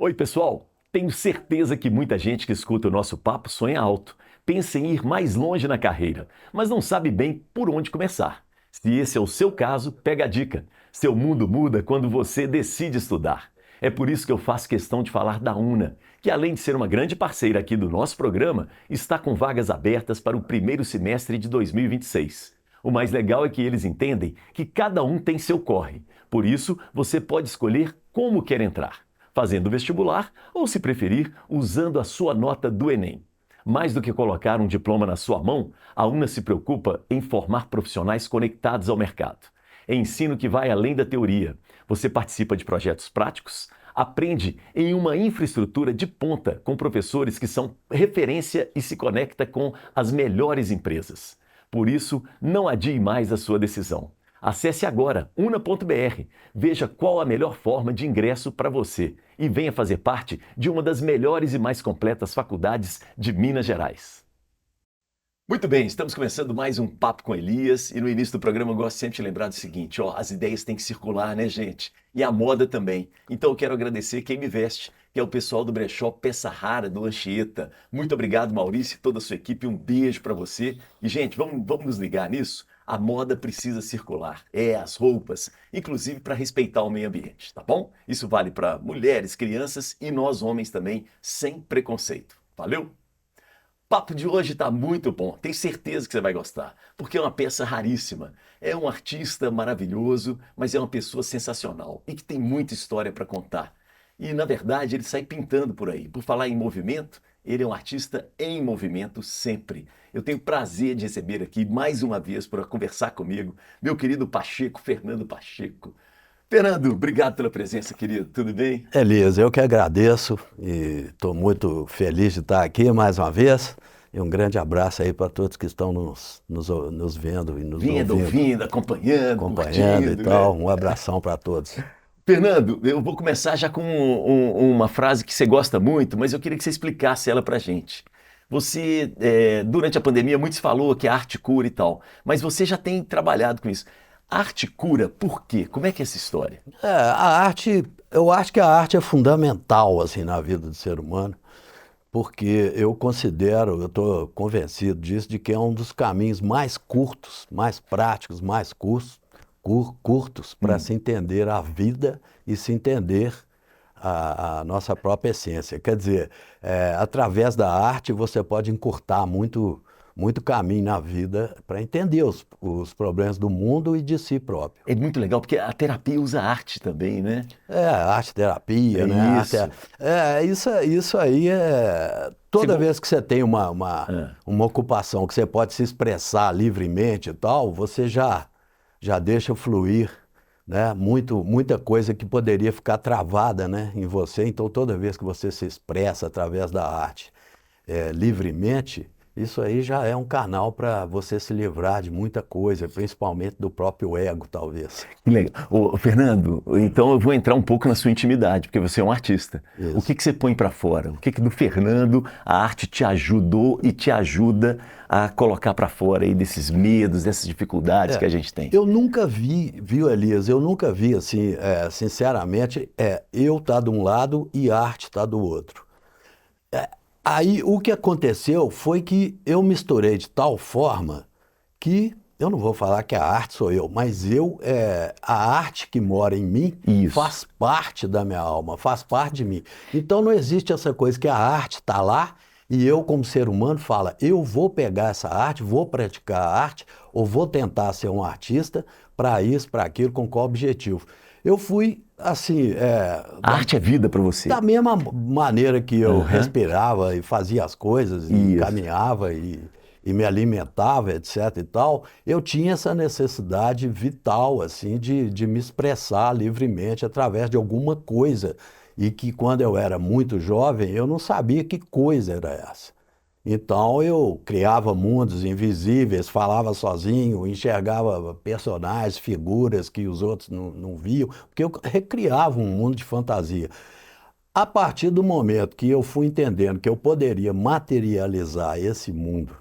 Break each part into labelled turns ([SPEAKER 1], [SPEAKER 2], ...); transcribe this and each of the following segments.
[SPEAKER 1] Oi, pessoal! Tenho certeza que muita gente que escuta o nosso papo sonha alto, pensa em ir mais longe na carreira, mas não sabe bem por onde começar. Se esse é o seu caso, pega a dica. Seu mundo muda quando você decide estudar. É por isso que eu faço questão de falar da UNA, que além de ser uma grande parceira aqui do nosso programa, está com vagas abertas para o primeiro semestre de 2026. O mais legal é que eles entendem que cada um tem seu corre. Por isso, você pode escolher como quer entrar, fazendo vestibular ou, se preferir, usando a sua nota do Enem. Mais do que colocar um diploma na sua mão, a UNA se preocupa em formar profissionais conectados ao mercado. É ensino que vai além da teoria. Você participa de projetos práticos, aprende em uma infraestrutura de ponta com professores que são referência e se conecta com as melhores empresas. Por isso, não adie mais a sua decisão. Acesse agora una.br, veja qual a melhor forma de ingresso para você e venha fazer parte de uma das melhores e mais completas faculdades de Minas Gerais. Muito bem, estamos começando mais um Papo com Elias e no início do programa eu gosto sempre de lembrar do seguinte, as ideias têm que circular, né, gente? E a moda também. Então eu quero agradecer quem me veste, que é o pessoal do brechó Peça Rara, do Anchieta. Muito obrigado, Maurício e toda a sua equipe, um beijo para você. E, gente, vamos nos ligar nisso? A moda precisa circular, as roupas, inclusive para respeitar o meio ambiente, tá bom? Isso vale para mulheres, crianças e nós homens também, sem preconceito. Valeu? O papo de hoje está muito bom, tenho certeza que você vai gostar, porque é uma peça raríssima. É um artista maravilhoso, mas é uma pessoa sensacional e que tem muita história para contar. E, na verdade, ele sai pintando por aí. Por falar em movimento, ele é um artista em movimento sempre. Eu tenho prazer de receber aqui mais uma vez para conversar comigo, meu querido Pacheco, Fernando Pacheco. Fernando, obrigado pela presença, querido. Tudo bem?
[SPEAKER 2] Elias, eu que agradeço e estou muito feliz de estar aqui mais uma vez. E um grande abraço aí para todos que estão nos vendo e nos
[SPEAKER 1] Ouvindo, acompanhando,
[SPEAKER 2] acompanhando e
[SPEAKER 1] curtindo,
[SPEAKER 2] tal.
[SPEAKER 1] né?
[SPEAKER 2] Um abração para todos.
[SPEAKER 1] Fernando, eu vou começar já com uma frase que você gosta muito, mas eu queria que você explicasse ela pra gente. Você, durante a pandemia, muito se falou que a arte cura e tal, mas você já tem trabalhado com isso. Arte cura por quê? Como é que é essa história?
[SPEAKER 2] A arte, eu acho que a arte é fundamental assim na vida do ser humano, porque eu considero, eu estou convencido disso, de que é um dos caminhos mais curtos, mais práticos, mais curtos para se entender a vida e se entender a nossa própria essência. Quer dizer, através da arte você pode encurtar muito caminho na vida para entender os problemas do mundo e de si próprio.
[SPEAKER 1] É muito legal, porque a terapia usa arte também, né?
[SPEAKER 2] Arte terapia, né?
[SPEAKER 1] Isso.
[SPEAKER 2] Isso aí é. Toda vez que você tem
[SPEAKER 1] Ah,
[SPEAKER 2] uma ocupação que você pode se expressar livremente e tal, você já deixa fluir, né? Muita coisa que poderia ficar travada, né, em você. Então, toda vez que você se expressa através da arte livremente, isso aí já é um canal para você se livrar de muita coisa, principalmente do próprio ego, talvez.
[SPEAKER 1] que legal. Ô, Fernando, então eu vou entrar um pouco na sua intimidade, porque você é um artista. O
[SPEAKER 2] Isso.
[SPEAKER 1] que que você põe pra fora? O que que do Fernando a arte te ajudou e te ajuda a colocar pra fora aí desses medos, dessas dificuldades que a gente tem?
[SPEAKER 2] Eu nunca viu, Elias? Eu nunca vi, assim, sinceramente, eu tá de um lado e a arte tá do outro. Aí o que aconteceu foi que eu misturei de tal forma que eu não vou falar que a arte sou eu, mas a arte que mora em mim
[SPEAKER 1] Isso.
[SPEAKER 2] faz parte da minha alma, faz parte de mim. Então não existe essa coisa que a arte está lá e eu, como ser humano, fala, eu vou pegar essa arte, vou praticar a arte ou vou tentar ser um artista para isso, para aquilo, com qual objetivo. Eu fui assim,
[SPEAKER 1] A arte é vida pra você.
[SPEAKER 2] da mesma maneira que eu
[SPEAKER 1] Aham.
[SPEAKER 2] respirava e fazia as coisas, e
[SPEAKER 1] Isso.
[SPEAKER 2] caminhava e me alimentava, etc. e tal, eu tinha essa necessidade vital, assim, de me expressar livremente através de alguma coisa. E que quando eu era muito jovem, eu não sabia que coisa era essa. Então eu criava mundos invisíveis, falava sozinho, enxergava personagens, figuras que os outros não viam, porque eu recriava um mundo de fantasia. A partir do momento que eu fui entendendo que eu poderia materializar esse mundo,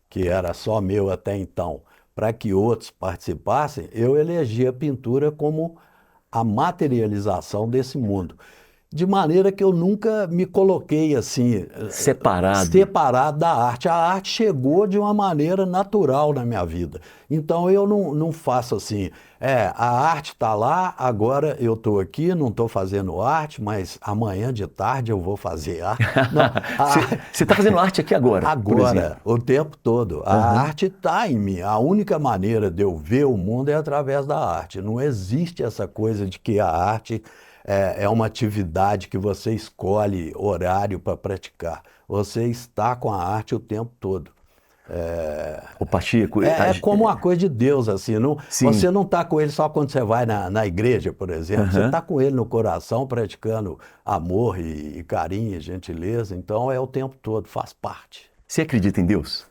[SPEAKER 2] que era só meu até então, para que outros participassem, eu elegi a pintura como a materialização desse mundo. de maneira que eu nunca me coloquei assim, separado da arte. A arte chegou de uma maneira natural na minha vida. Então eu não faço assim, a arte está lá, agora eu estou aqui, não estou fazendo arte, mas amanhã de tarde eu vou fazer arte. Não,
[SPEAKER 1] Você está fazendo arte aqui agora?
[SPEAKER 2] Agora, o tempo todo. A arte está em mim. A única maneira de eu ver o mundo é através da arte. Não existe essa coisa de que a arte é uma atividade que você escolhe horário para praticar. Você está com a arte o tempo todo.
[SPEAKER 1] O Pacheco...
[SPEAKER 2] É como uma coisa de Deus, assim.
[SPEAKER 1] Sim.
[SPEAKER 2] Você não está com ele só quando você vai na igreja, por exemplo. Você está com ele no coração, praticando amor e carinho e gentileza. Então é o tempo todo, faz parte.
[SPEAKER 1] Você acredita em Deus?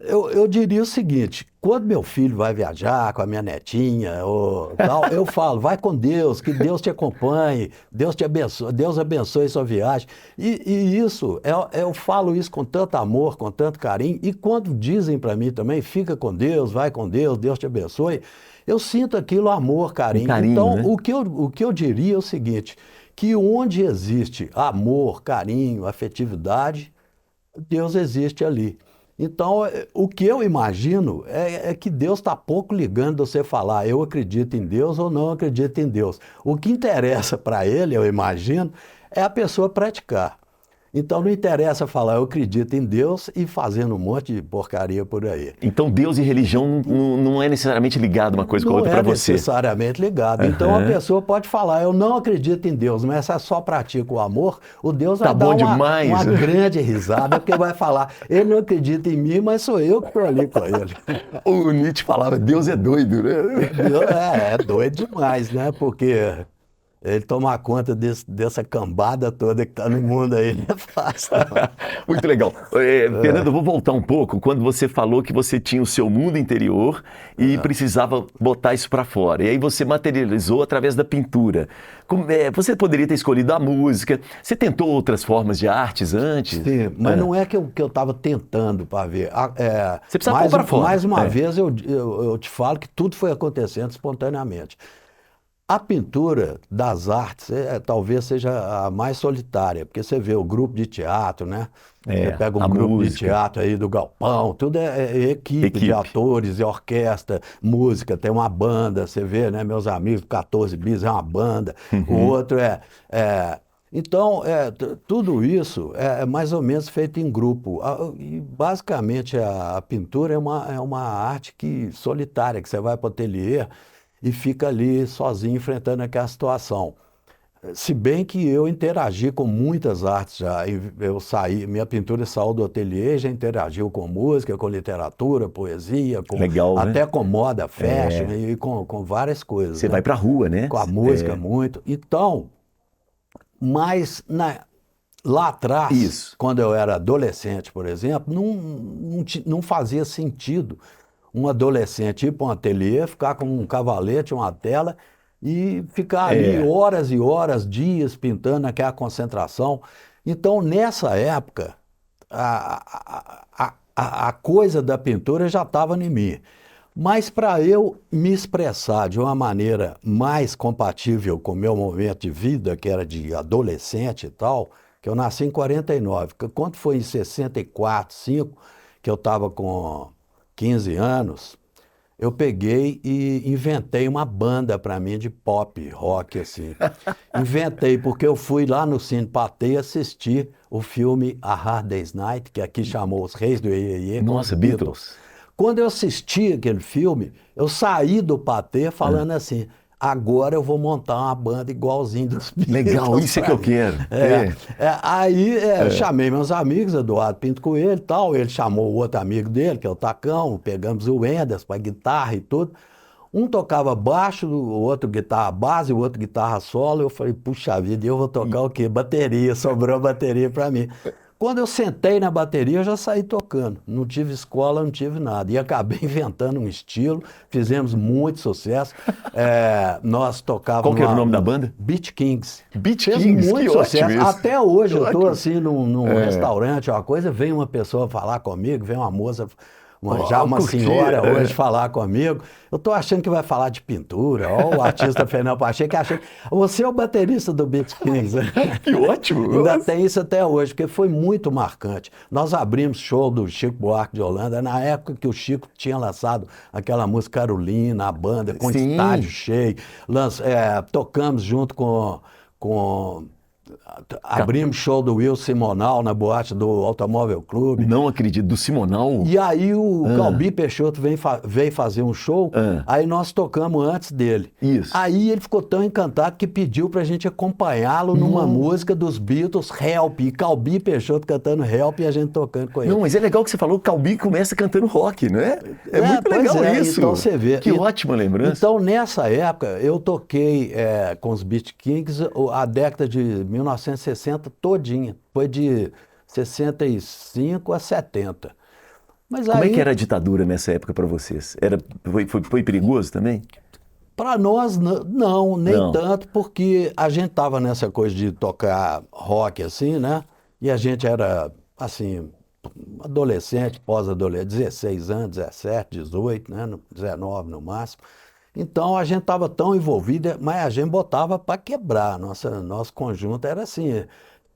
[SPEAKER 2] Eu diria o seguinte, quando meu filho vai viajar com a minha netinha ou tal, eu falo, vai com Deus, que Deus te acompanhe, Deus te abençoe, Deus abençoe sua viagem. E isso, eu falo isso com tanto amor, com tanto carinho, e quando dizem para mim também, fica com Deus, vai com Deus, Deus te abençoe, eu sinto aquilo amor, carinho. Então,
[SPEAKER 1] né?
[SPEAKER 2] o que eu diria é o seguinte, que onde existe amor, carinho, afetividade, Deus existe ali. Então, o que eu imagino é que Deus está pouco ligando você falar eu acredito em Deus ou não acredito em Deus. O que interessa para ele, eu imagino, é a pessoa praticar. Então não interessa falar eu acredito em Deus e fazendo um monte de porcaria por aí.
[SPEAKER 1] Então Deus e religião não é necessariamente ligado uma coisa com a outra para você.
[SPEAKER 2] Não é necessariamente ligado. Então a pessoa pode falar eu não acredito em Deus, mas se só pratica o amor, o Deus vai dar uma grande risada, porque vai falar ele não acredita em mim, mas sou eu que estou ali com ele.
[SPEAKER 1] O Nietzsche falava Deus é doido, né?
[SPEAKER 2] Deus é doido demais, né? Porque... ele tomar conta dessa cambada toda que está no mundo aí, não é fácil.
[SPEAKER 1] Muito legal. Fernando, eu vou voltar um pouco. Quando você falou que você tinha o seu mundo interior e precisava botar isso para fora. E aí você materializou através da pintura. Você poderia ter escolhido a música. Você tentou outras formas de artes antes?
[SPEAKER 2] Sim, mas não é que eu estava tentando para ver.
[SPEAKER 1] Você precisa pôr para fora.
[SPEAKER 2] Mais uma vez eu te falo que tudo foi acontecendo espontaneamente. A pintura das artes talvez seja a mais solitária, porque você vê o grupo de teatro, né? Você pega um grupo de teatro aí do Galpão, tudo é equipe de atores, é orquestra, música, tem uma banda, você vê, né? Meus amigos, 14 bis é uma banda, o outro Então, tudo isso é mais ou menos feito em grupo. E basicamente a pintura é uma arte solitária, que você vai para o ateliê e fica ali sozinho enfrentando aquela situação. Se bem que eu interagi com muitas artes já, minha pintura saiu do ateliê, já interagiu com música, com literatura, poesia, até com moda, fashion e com várias coisas.
[SPEAKER 1] Você vai para a rua, né?
[SPEAKER 2] Com a música muito. Então, mas lá atrás, quando eu era adolescente, por exemplo, não fazia sentido um adolescente ir para um ateliê, ficar com um cavalete, uma tela e ficar ali horas e horas, dias pintando aquela concentração. Então, nessa época, a coisa da pintura já estava em mim. Mas para eu me expressar de uma maneira mais compatível com o meu momento de vida, que era de adolescente e tal, que eu nasci em 49, quando foi em 64, 5, que eu estava com 15 anos, eu peguei e inventei uma banda para mim de pop, rock, assim. Inventei, porque eu fui lá no Cine Pathé assistir o filme A Hard Day's Night, que aqui chamou Os Reis do Iê-Iê.
[SPEAKER 1] Nossa, Beatles.
[SPEAKER 2] Quando eu assisti aquele filme, eu saí do Pathé falando assim, agora eu vou montar uma banda igualzinho dos Beatles.
[SPEAKER 1] Legal, isso é que eu quero.
[SPEAKER 2] Aí chamei meus amigos, Eduardo Pinto Coelho e tal, ele chamou o outro amigo dele, que é o Tacão, pegamos o Wenders para guitarra e tudo. Um tocava baixo, o outro guitarra base, o outro guitarra solo. Eu falei, puxa vida, eu vou tocar o quê? Bateria, sobrou a bateria para mim. Quando eu sentei na bateria, eu já saí tocando. Não tive escola, não tive nada. E acabei inventando um estilo, fizemos muito sucesso. Nós tocávamos...
[SPEAKER 1] Qual que era o nome da banda?
[SPEAKER 2] Beach Kings.
[SPEAKER 1] Beach Kings,
[SPEAKER 2] muito
[SPEAKER 1] que
[SPEAKER 2] sucesso.
[SPEAKER 1] ótimo isso.
[SPEAKER 2] Até hoje eu estou assim num restaurante, uma coisa, vem uma pessoa falar comigo, vem uma moça uma
[SPEAKER 1] curti,
[SPEAKER 2] senhora hoje falar comigo, eu estou achando que vai falar de pintura, ó, o artista Fernando Pacheco, achei que você é o baterista do Beat Kings.
[SPEAKER 1] Que ótimo!
[SPEAKER 2] Ainda tem isso até hoje, porque foi muito marcante. Nós abrimos show do Chico Buarque de Holanda, na época que o Chico tinha lançado aquela música Carolina, a banda, com
[SPEAKER 1] Sim.
[SPEAKER 2] estádio cheio. Tocamos junto abrimos show do Will Simonal na boate do Automóvel Clube.
[SPEAKER 1] Não acredito, do Simonal?
[SPEAKER 2] E aí o Calbi Peixoto veio fazer um show, aí nós tocamos antes dele.
[SPEAKER 1] Isso.
[SPEAKER 2] Aí ele ficou tão encantado que pediu pra gente acompanhá-lo numa música dos Beatles, Help. E Calbi Peixoto cantando Help e a gente tocando com ele.
[SPEAKER 1] Não, mas é legal que você falou que o Calbi começa cantando rock, não é? É muito legal isso.
[SPEAKER 2] Então você vê.
[SPEAKER 1] Que ótima lembrança.
[SPEAKER 2] Então nessa época eu toquei com os Beat Kings a década de 1960 todinha. Foi de 65 a 70. Mas
[SPEAKER 1] Como
[SPEAKER 2] aí,
[SPEAKER 1] é que era a ditadura nessa época para vocês? Foi perigoso também?
[SPEAKER 2] para nós, não, nem
[SPEAKER 1] Não.
[SPEAKER 2] tanto, porque a gente tava nessa coisa de tocar rock assim, né? E a gente era, assim, adolescente, pós-adolescente, 16 anos, 17, 18, né? 19 no máximo. Então a gente estava tão envolvido, mas a gente botava para quebrar. Nosso conjunto era assim,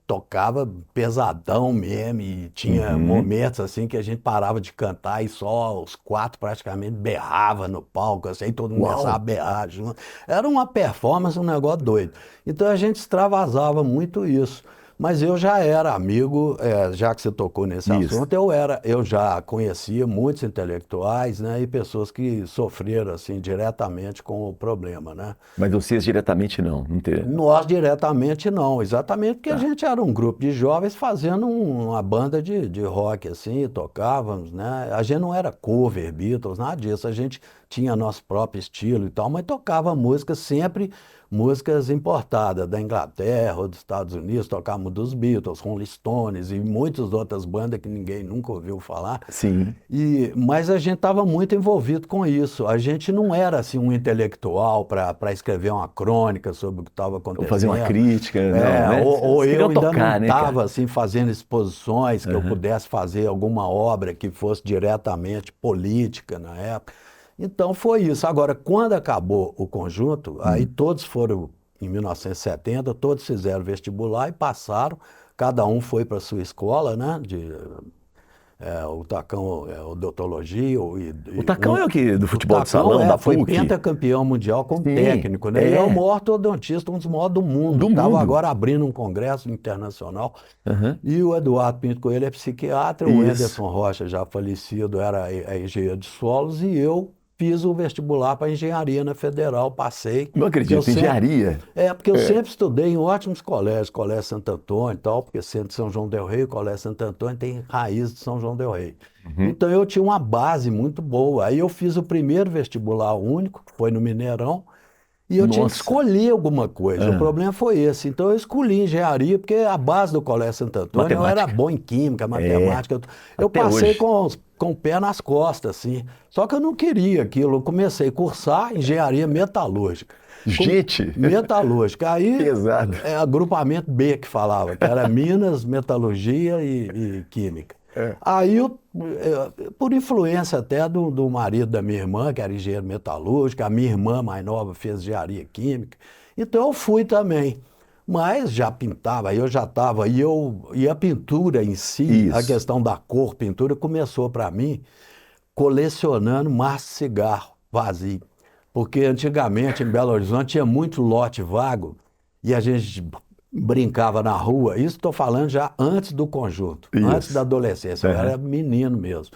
[SPEAKER 2] tocava pesadão mesmo, e tinha momentos assim que a gente parava de cantar e só os quatro praticamente berrava no palco, assim, aí todo mundo começava a berrar junto. Era uma performance, um negócio doido. Então a gente extravasava muito isso. Mas eu já era amigo, já que você tocou nesse assunto, eu já conhecia muitos intelectuais, né, e pessoas que sofreram assim diretamente com o problema, né?
[SPEAKER 1] Mas vocês diretamente não teve.
[SPEAKER 2] Nós diretamente não, exatamente porque a gente era um grupo de jovens fazendo uma banda de rock assim, tocávamos, né? A gente não era cover, Beatles, nada disso, a gente tinha nosso próprio estilo e tal, mas tocava música sempre, músicas importadas da Inglaterra ou dos Estados Unidos, tocávamos dos Beatles, Rolling Stones e muitas outras bandas que ninguém nunca ouviu falar.
[SPEAKER 1] Sim.
[SPEAKER 2] Mas a gente estava muito envolvido com isso. A gente não era assim um intelectual para escrever uma crônica sobre o que estava acontecendo.
[SPEAKER 1] Ou fazer uma crítica, não, né?
[SPEAKER 2] Ou eu ainda
[SPEAKER 1] tocar,
[SPEAKER 2] não
[SPEAKER 1] né,
[SPEAKER 2] estava
[SPEAKER 1] cara?
[SPEAKER 2] assim fazendo exposições que eu pudesse fazer alguma obra que fosse diretamente política na época. Então foi isso. Agora, quando acabou o conjunto, aí todos foram, em 1970, todos fizeram vestibular e passaram, cada um foi para a sua escola, né? O Tacão é odontologia.
[SPEAKER 1] O Tacão é o que do futebol de salão, da
[SPEAKER 2] foi
[SPEAKER 1] PUC?
[SPEAKER 2] pentacampeão mundial como
[SPEAKER 1] Sim,
[SPEAKER 2] técnico, né? Ele é o maior ortodontista, um dos maiores do mundo.
[SPEAKER 1] Do
[SPEAKER 2] Estava
[SPEAKER 1] mundo.
[SPEAKER 2] agora abrindo um congresso internacional.
[SPEAKER 1] Aham.
[SPEAKER 2] E o Eduardo Pinto Coelho é psiquiatra, o
[SPEAKER 1] Isso.
[SPEAKER 2] Anderson Rocha, já falecido, era engenheiro de solos, e eu fiz o vestibular para engenharia na Federal, passei.
[SPEAKER 1] Não acredito,
[SPEAKER 2] Eu sempre-
[SPEAKER 1] engenharia.
[SPEAKER 2] porque eu sempre estudei em ótimos colégios, Colégio Santo Antônio e tal, porque centro de São João del Rei, o Colégio Santo Antônio tem raiz de São João del Rei. Então eu tinha uma base muito boa. Aí eu fiz o primeiro vestibular único, que foi no Mineirão, e eu tinha que
[SPEAKER 1] Nossa.
[SPEAKER 2] escolher alguma coisa. O problema foi esse. Então eu escolhi engenharia, porque a base do Colégio Santo Antônio eu era
[SPEAKER 1] Matemática.
[SPEAKER 2] bom em química, matemática. Eu
[SPEAKER 1] Até
[SPEAKER 2] passei
[SPEAKER 1] hoje.
[SPEAKER 2] com o pé nas costas, assim. Só que eu não queria aquilo. Eu comecei a cursar engenharia metalúrgica.
[SPEAKER 1] Gente,
[SPEAKER 2] Metalúrgica. Aí
[SPEAKER 1] pesado.
[SPEAKER 2] é agrupamento B que falava, que era Minas, Metalurgia e Química. Aí, por influência até do marido da minha irmã, que era engenheiro metalúrgico, a minha irmã mais nova fez engenharia química, então eu fui também. Mas já pintava, eu já estava, e a pintura em si,
[SPEAKER 1] Isso.
[SPEAKER 2] a questão da cor, pintura, começou para mim colecionando maço de cigarro vazio. Porque antigamente em Belo Horizonte tinha muito lote vago e a gente brincava na rua. Isso estou falando já antes do conjunto,
[SPEAKER 1] Isso.
[SPEAKER 2] antes da adolescência. Eu era menino mesmo.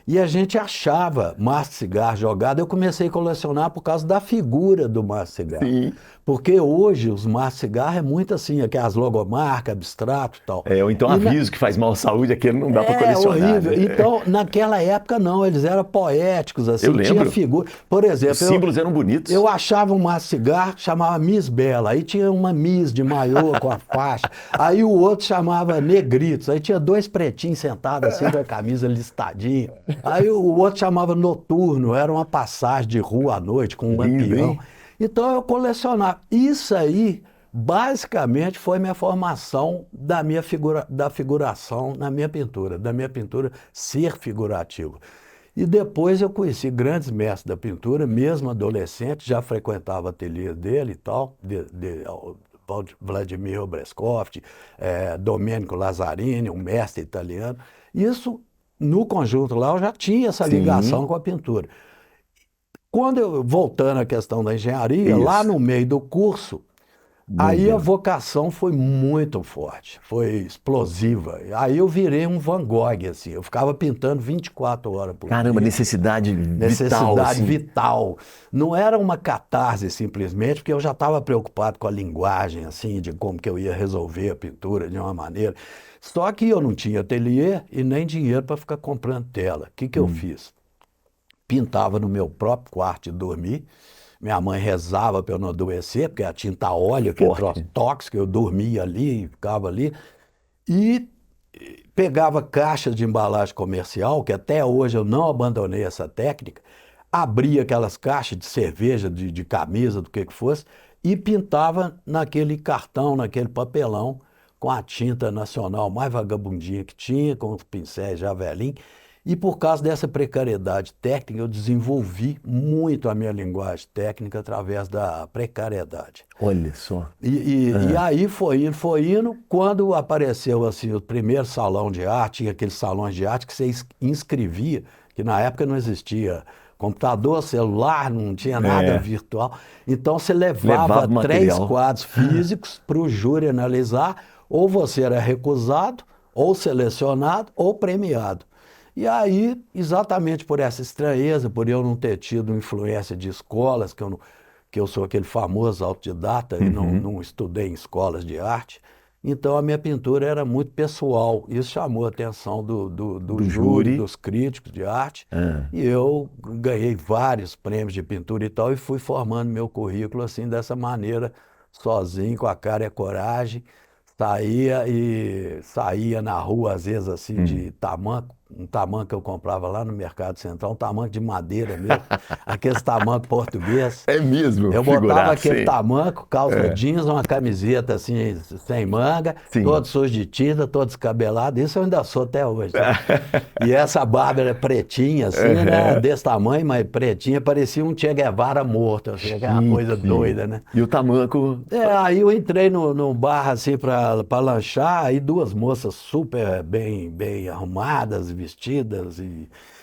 [SPEAKER 2] E a gente achava maço de cigarro jogado. Eu comecei a colecionar por causa da figura do maço de cigarro.
[SPEAKER 1] Sim.
[SPEAKER 2] Porque hoje os maços de cigarro é muito assim, aquelas logomarcas, abstrato e tal.
[SPEAKER 1] Ou então aviso que faz mal à saúde, aquele não dá para
[SPEAKER 2] É
[SPEAKER 1] colecionar.
[SPEAKER 2] horrível.
[SPEAKER 1] Né?
[SPEAKER 2] Então, naquela época não, eles eram poéticos, assim,
[SPEAKER 1] Eu lembro.
[SPEAKER 2] tinha figura. Por exemplo,
[SPEAKER 1] Os símbolos eram bonitos.
[SPEAKER 2] eu achava um maço de cigarro que chamava Miss Bela, aí tinha uma Miss de maiô com a faixa, aí o outro chamava Negritos, aí tinha dois pretinhos sentados assim com a camisa listadinha, aí o outro chamava Noturno, era uma passagem de rua à noite com um
[SPEAKER 1] Lindo,
[SPEAKER 2] lampião.
[SPEAKER 1] hein?
[SPEAKER 2] Então eu colecionava. Isso aí, basicamente, foi minha formação da figuração na minha pintura, da minha pintura ser figurativo. E depois eu conheci grandes mestres da pintura, mesmo adolescente, já frequentava o ateliê dele e tal, Vladimir Breskov, Domenico Lazzarini, um mestre italiano. Isso, no conjunto lá, eu já tinha essa ligação
[SPEAKER 1] Sim,
[SPEAKER 2] com a pintura. Quando eu, voltando à questão da engenharia, lá
[SPEAKER 1] isso.
[SPEAKER 2] no meio do curso,
[SPEAKER 1] Meu
[SPEAKER 2] aí a
[SPEAKER 1] Deus.
[SPEAKER 2] vocação foi muito forte, foi explosiva. Aí eu virei um Van Gogh, assim, eu ficava pintando 24 horas por
[SPEAKER 1] Caramba,
[SPEAKER 2] dia.
[SPEAKER 1] necessidade vital,
[SPEAKER 2] Necessidade
[SPEAKER 1] assim.
[SPEAKER 2] vital. Não era uma catarse simplesmente, porque eu já estava preocupado com a linguagem, assim, de como que eu ia resolver a pintura de uma maneira. Só que eu não tinha ateliê e nem dinheiro para ficar comprando tela. O que que eu
[SPEAKER 1] Hum,
[SPEAKER 2] fiz? Pintava no meu próprio quarto de dormir. Minha mãe rezava para eu não adoecer, porque a tinta a óleo, que é troço
[SPEAKER 1] forte.
[SPEAKER 2] tóxico, eu dormia ali, ficava ali. E pegava caixas de embalagem comercial, que até hoje eu não abandonei essa técnica, abria aquelas caixas de cerveja, de camisa, do que fosse, e pintava naquele cartão, naquele papelão, com a tinta nacional mais vagabundinha que tinha, com os pincéis já velhinhos. E por causa dessa precariedade técnica, eu desenvolvi muito a minha linguagem técnica através da precariedade.
[SPEAKER 1] Olha só.
[SPEAKER 2] E
[SPEAKER 1] Ah,
[SPEAKER 2] aí foi indo, quando apareceu assim, o primeiro salão de arte, tinha aqueles salões de arte que você inscrevia, que na época não existia computador, celular, não tinha nada
[SPEAKER 1] é,
[SPEAKER 2] virtual. Então você levava
[SPEAKER 1] levava
[SPEAKER 2] três
[SPEAKER 1] material.
[SPEAKER 2] quadros físicos para o júri analisar, ou você era recusado, ou selecionado, ou premiado. E aí, exatamente por essa estranheza, por eu não ter tido influência de escolas, que eu sou aquele famoso autodidata e
[SPEAKER 1] Uhum.
[SPEAKER 2] não estudei em escolas de arte, então a minha pintura era muito pessoal. Isso chamou a atenção do
[SPEAKER 1] Do
[SPEAKER 2] júri,
[SPEAKER 1] júri.
[SPEAKER 2] dos críticos de arte,
[SPEAKER 1] Ah,
[SPEAKER 2] e eu ganhei vários prêmios de pintura e tal, e fui formando meu currículo assim, dessa maneira, sozinho, com a cara e a coragem. Saía na rua, às vezes, assim,
[SPEAKER 1] hum.
[SPEAKER 2] de tamanco, um tamanco que eu comprava lá no Mercado Central, um tamanco de madeira mesmo, aqueles tamanco português.
[SPEAKER 1] É mesmo,
[SPEAKER 2] Eu botava
[SPEAKER 1] figuraça,
[SPEAKER 2] aquele
[SPEAKER 1] hein?
[SPEAKER 2] tamanco, calça
[SPEAKER 1] É,
[SPEAKER 2] jeans, uma camiseta assim, sem manga,
[SPEAKER 1] sim.
[SPEAKER 2] todo sujo de tinta, todo descabelado. Isso eu ainda sou até hoje, sabe? E essa barba era pretinha, assim, né?
[SPEAKER 1] Aham.
[SPEAKER 2] Desse tamanho, mas pretinha, parecia um Che Guevara morto, assim, aquela coisa
[SPEAKER 1] Chique.
[SPEAKER 2] doida, né?
[SPEAKER 1] E o tamanco.
[SPEAKER 2] Aí eu entrei no bar assim para lanchar, aí duas moças super bem arrumadas, vestidas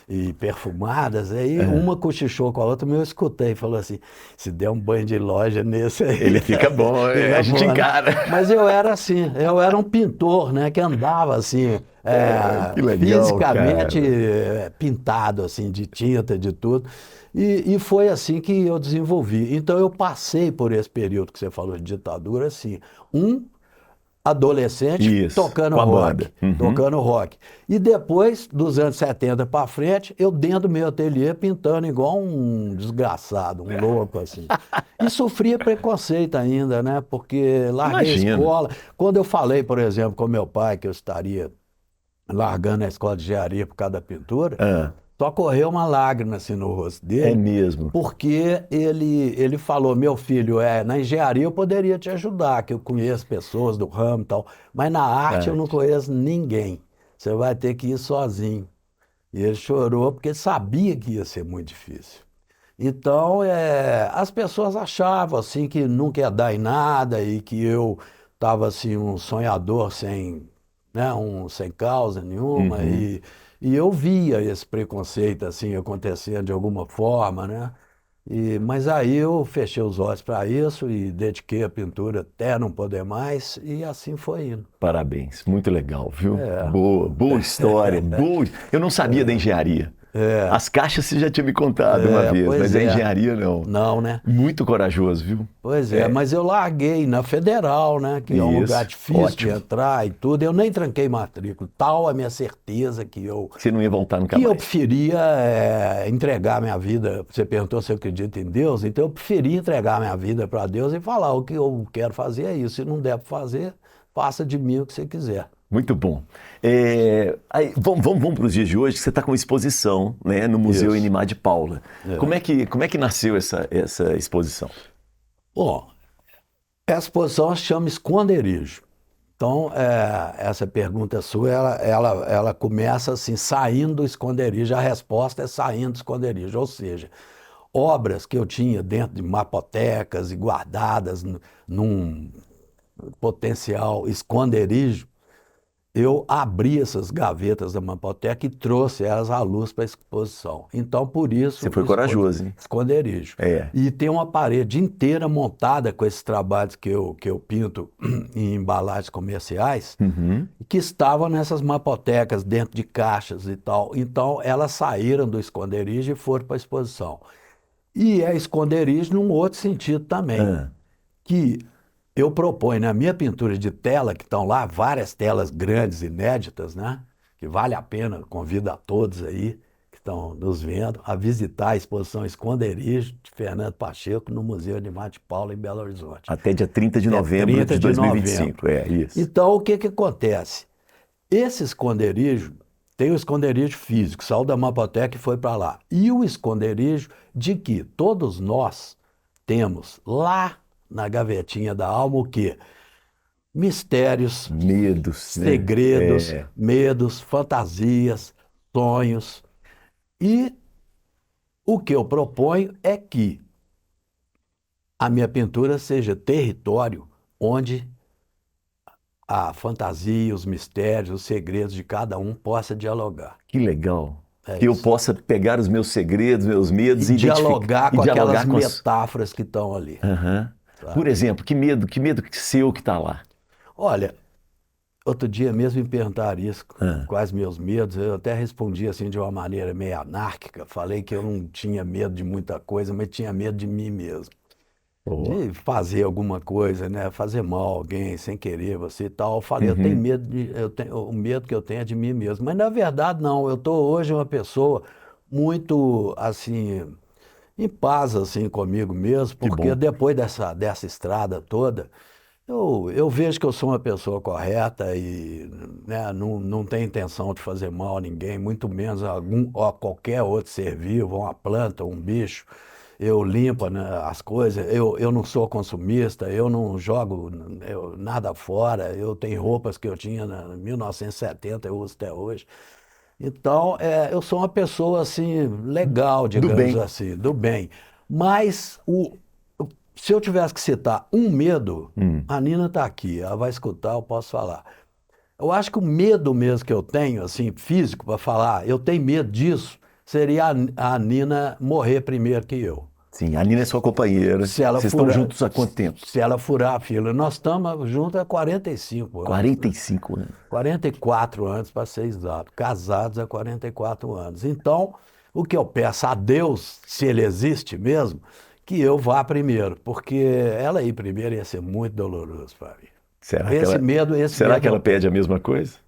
[SPEAKER 2] e perfumadas. Aí
[SPEAKER 1] Ah,
[SPEAKER 2] uma cochichou com a outra, mas eu escutei, falou assim: se der um banho de loja nesse aí,
[SPEAKER 1] ele fica bom, a
[SPEAKER 2] fica
[SPEAKER 1] gente
[SPEAKER 2] bom, né?
[SPEAKER 1] encara.
[SPEAKER 2] Mas eu era assim, eu era um pintor, né, que andava assim,
[SPEAKER 1] Que legal,
[SPEAKER 2] fisicamente
[SPEAKER 1] cara.
[SPEAKER 2] pintado assim, de tinta, de tudo. E foi assim que eu desenvolvi. Então eu passei por esse período que você falou de ditadura, assim, um adolescente
[SPEAKER 1] Isso, com a banda. Uhum.
[SPEAKER 2] tocando rock. E depois, dos anos 70 para frente, eu dentro do meu ateliê pintando igual um desgraçado, um louco assim. E sofria preconceito ainda, né? Porque larguei a
[SPEAKER 1] Imagino.
[SPEAKER 2] escola. Quando eu falei, por exemplo, com meu pai que eu estaria largando a escola de engenharia por causa da pintura,
[SPEAKER 1] Ah,
[SPEAKER 2] só correu uma lágrima assim no rosto
[SPEAKER 1] é
[SPEAKER 2] dele,
[SPEAKER 1] mesmo.
[SPEAKER 2] porque ele falou: meu filho, na engenharia eu poderia te ajudar, que eu conheço pessoas do ramo e tal, mas na arte eu não
[SPEAKER 1] Arte.
[SPEAKER 2] conheço ninguém. Você vai ter que ir sozinho. E ele chorou porque ele sabia que ia ser muito difícil. Então, as pessoas achavam assim que nunca ia dar em nada e que eu estava assim um sonhador sem, né, sem causa nenhuma
[SPEAKER 1] Uhum.
[SPEAKER 2] e eu via esse preconceito assim acontecendo de alguma forma, né? Mas aí eu fechei os olhos para isso e dediquei a pintura até não poder mais e assim foi indo.
[SPEAKER 1] Parabéns, muito legal, viu?
[SPEAKER 2] É,
[SPEAKER 1] Boa, boa história, boa. Eu não sabia da engenharia. As caixas você já tinha me contado uma vez,
[SPEAKER 2] pois
[SPEAKER 1] mas a
[SPEAKER 2] é.
[SPEAKER 1] engenharia não.
[SPEAKER 2] Não, né?
[SPEAKER 1] Muito corajoso, viu?
[SPEAKER 2] Pois é,
[SPEAKER 1] É,
[SPEAKER 2] mas eu larguei na Federal, né? Que é um lugar
[SPEAKER 1] isso,
[SPEAKER 2] difícil de
[SPEAKER 1] ótimo.
[SPEAKER 2] entrar e tudo. Eu nem tranquei matrícula. Tal a minha certeza
[SPEAKER 1] Você não ia voltar nunca
[SPEAKER 2] que eu
[SPEAKER 1] mais.
[SPEAKER 2] preferia entregar minha vida. Você perguntou se eu acredito em Deus, então eu preferia entregar minha vida para Deus e falar: o que eu quero fazer é isso. Se não der para fazer, faça de mim o que você quiser.
[SPEAKER 1] Muito bom. Vamos para os dias de hoje, que você está com uma exposição, né, no Museu
[SPEAKER 2] Isso.
[SPEAKER 1] Inimar de Paula.
[SPEAKER 2] É.
[SPEAKER 1] Como é que nasceu essa exposição?
[SPEAKER 2] Bom, essa exposição se chama Esconderijo. Então, essa pergunta sua, ela começa assim, saindo do esconderijo. A resposta é saindo do esconderijo, ou seja, obras que eu tinha dentro de mapotecas e guardadas num potencial esconderijo, eu abri essas gavetas da Mapoteca e trouxe elas à luz para a exposição. Então, por isso...
[SPEAKER 1] Você foi corajoso, hein?
[SPEAKER 2] Esconderijo.
[SPEAKER 1] É.
[SPEAKER 2] E tem uma parede inteira montada com esses trabalhos que eu pinto em embalagens comerciais, que estavam nessas mapotecas, dentro de caixas e tal. Então, elas saíram do esconderijo e foram para a exposição. E é esconderijo num outro sentido também, que... Eu proponho na minha pintura de tela, que estão lá, várias telas grandes, inéditas, né? Que vale a pena, convido a todos aí que estão nos vendo a visitar a exposição Esconderijo de Fernando Pacheco no Museu Animar de Paula, em Belo Horizonte.
[SPEAKER 1] Até dia 30 de novembro de 2025. É isso.
[SPEAKER 2] Então, o que acontece? Esse esconderijo, tem o esconderijo físico, saiu da Mapoteca e foi para lá. E o esconderijo de que todos nós temos lá na gavetinha da alma o quê? Mistérios,
[SPEAKER 1] medos,
[SPEAKER 2] segredos, medos, fantasias, sonhos. E o que eu proponho é que a minha pintura seja território onde a fantasia, os mistérios, os segredos de cada um possa dialogar.
[SPEAKER 1] Que legal. Que eu possa pegar os meus segredos, meus medos
[SPEAKER 2] e dialogar com aquelas metáforas que estão ali.
[SPEAKER 1] Por exemplo, que medo seu que está lá?
[SPEAKER 2] Olha, outro dia mesmo me perguntaram isso, quais meus medos, eu até respondi assim de uma maneira meio anárquica, falei que eu não tinha medo de muita coisa, mas tinha medo de mim mesmo. De fazer alguma coisa, né? Fazer mal a alguém sem querer, você e tal. Eu falei, eu tenho medo, o medo que eu tenho é de mim mesmo. Mas na verdade não, eu estou hoje uma pessoa muito, assim... em paz assim comigo mesmo, porque depois dessa estrada toda, eu vejo que eu sou uma pessoa correta e, né, não tenho intenção de fazer mal a ninguém, muito menos a qualquer outro ser vivo, uma planta, um bicho. Eu limpo, né, as coisas, eu não sou consumista, eu não jogo nada fora, eu tenho roupas que eu tinha em 1970, eu uso até hoje. Então, eu sou uma pessoa, assim, legal, digamos assim, do bem. Mas, se eu tivesse que citar um medo, a Nina está aqui, ela vai escutar, eu posso falar. Eu acho que o medo mesmo que eu tenho, assim, físico, para falar, eu tenho medo disso, seria a Nina morrer primeiro que eu.
[SPEAKER 1] Sim, a Nina é sua companheira. Vocês estão juntos há quanto tempo?
[SPEAKER 2] Se ela furar a fila. Nós estamos juntos há 45 anos.
[SPEAKER 1] 45 anos.
[SPEAKER 2] 44 anos, para ser exato. Casados há 44 anos. Então, o que eu peço a Deus, se ele existe mesmo, que eu vá primeiro. Porque ela ir primeiro ia ser muito doloroso para mim.
[SPEAKER 1] Será que ela pede a mesma coisa?